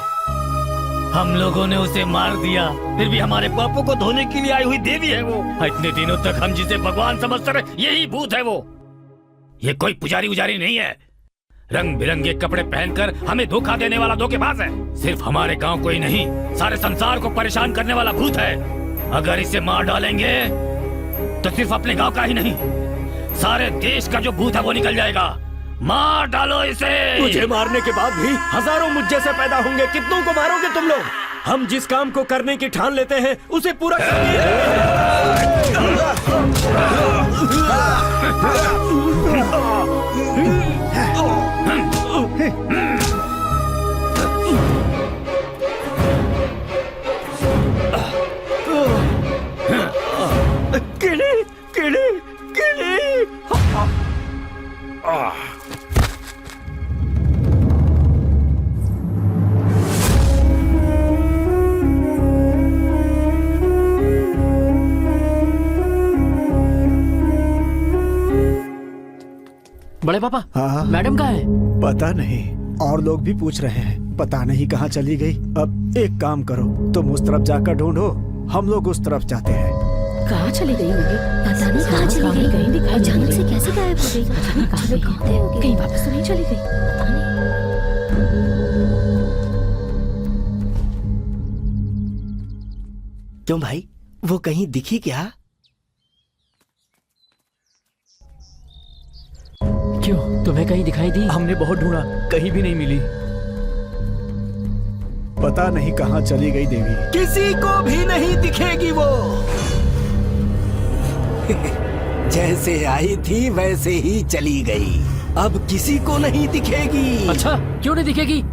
हम लोगों ने उसे मार दिया, फिर भी हमारे पापों को धोने के लिए आई हुई देवी है वो। इतने दिनों तक हम जिसे भगवान समझते रहे, यही भूत है वो। ये कोई पुजारी उजारी नहीं है, रंग बिरंगे कपड़े पहनकर हमें धोखा देने वाला धोखेबाज है। सिर्फ हमारे गांव को ही नहीं, सारे संसार को परेशान करने वाला भूत है। अगर इसे मार डालेंगे तो सिर्फ अपने गांव का ही नहीं, सारे देश का जो भूत है वो निकल जाएगा। मार डालो इसे। मुझे मारने के बाद भी हजारों मुझ जैसे पैदा होंगे। कितनों को मारोगे तुम लोग? हम जिस काम को करने की ठान लेते हैं उसे पूरा किले किले किले। बड़े पापा, हाँ मैडम कहाँ है? पता नहीं, और लोग भी पूछ रहे हैं, पता नहीं कहाँ चली गई। अब एक काम करो, तुम उस तरफ जाकर ढूंढो, हम लोग उस तरफ जाते हैं। कहाँ चली गई होगी? पता नहीं कहाँ चली गई। कहीं दिखाई अचानक से कैसे गायब हो गई? पता नहीं कहाँ गई। कहीं वापस तो नहीं चली गई? पता नहीं। क्यों भाई, वो कहीं दिखी क्या? क्यों, तुम्हें कहीं दिखाई दी? हमने बहुत ढूंढा, कहीं भी नहीं मिली। पता नहीं कहाँ चली गई देवी। किसी को भी नहीं दिखेगी वो। जैसे आई थी वैसे ही चली गई, अब किसी को नहीं दिखेगी। अच्छा, क्यों नहीं दिखेगी?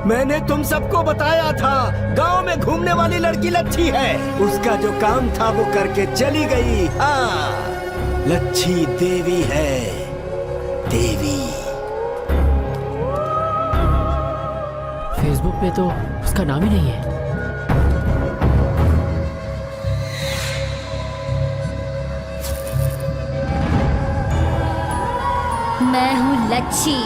मैंने तुम सबको बताया था, गांव में घूमने वाली लड़की लच्छी है। उसका जो काम था वो करके चली गई। हाँ, लच्छी देवी है, देवी। फेसबुक पे तो उसका नाम ही नहीं है। मैं हूँ लच्छी,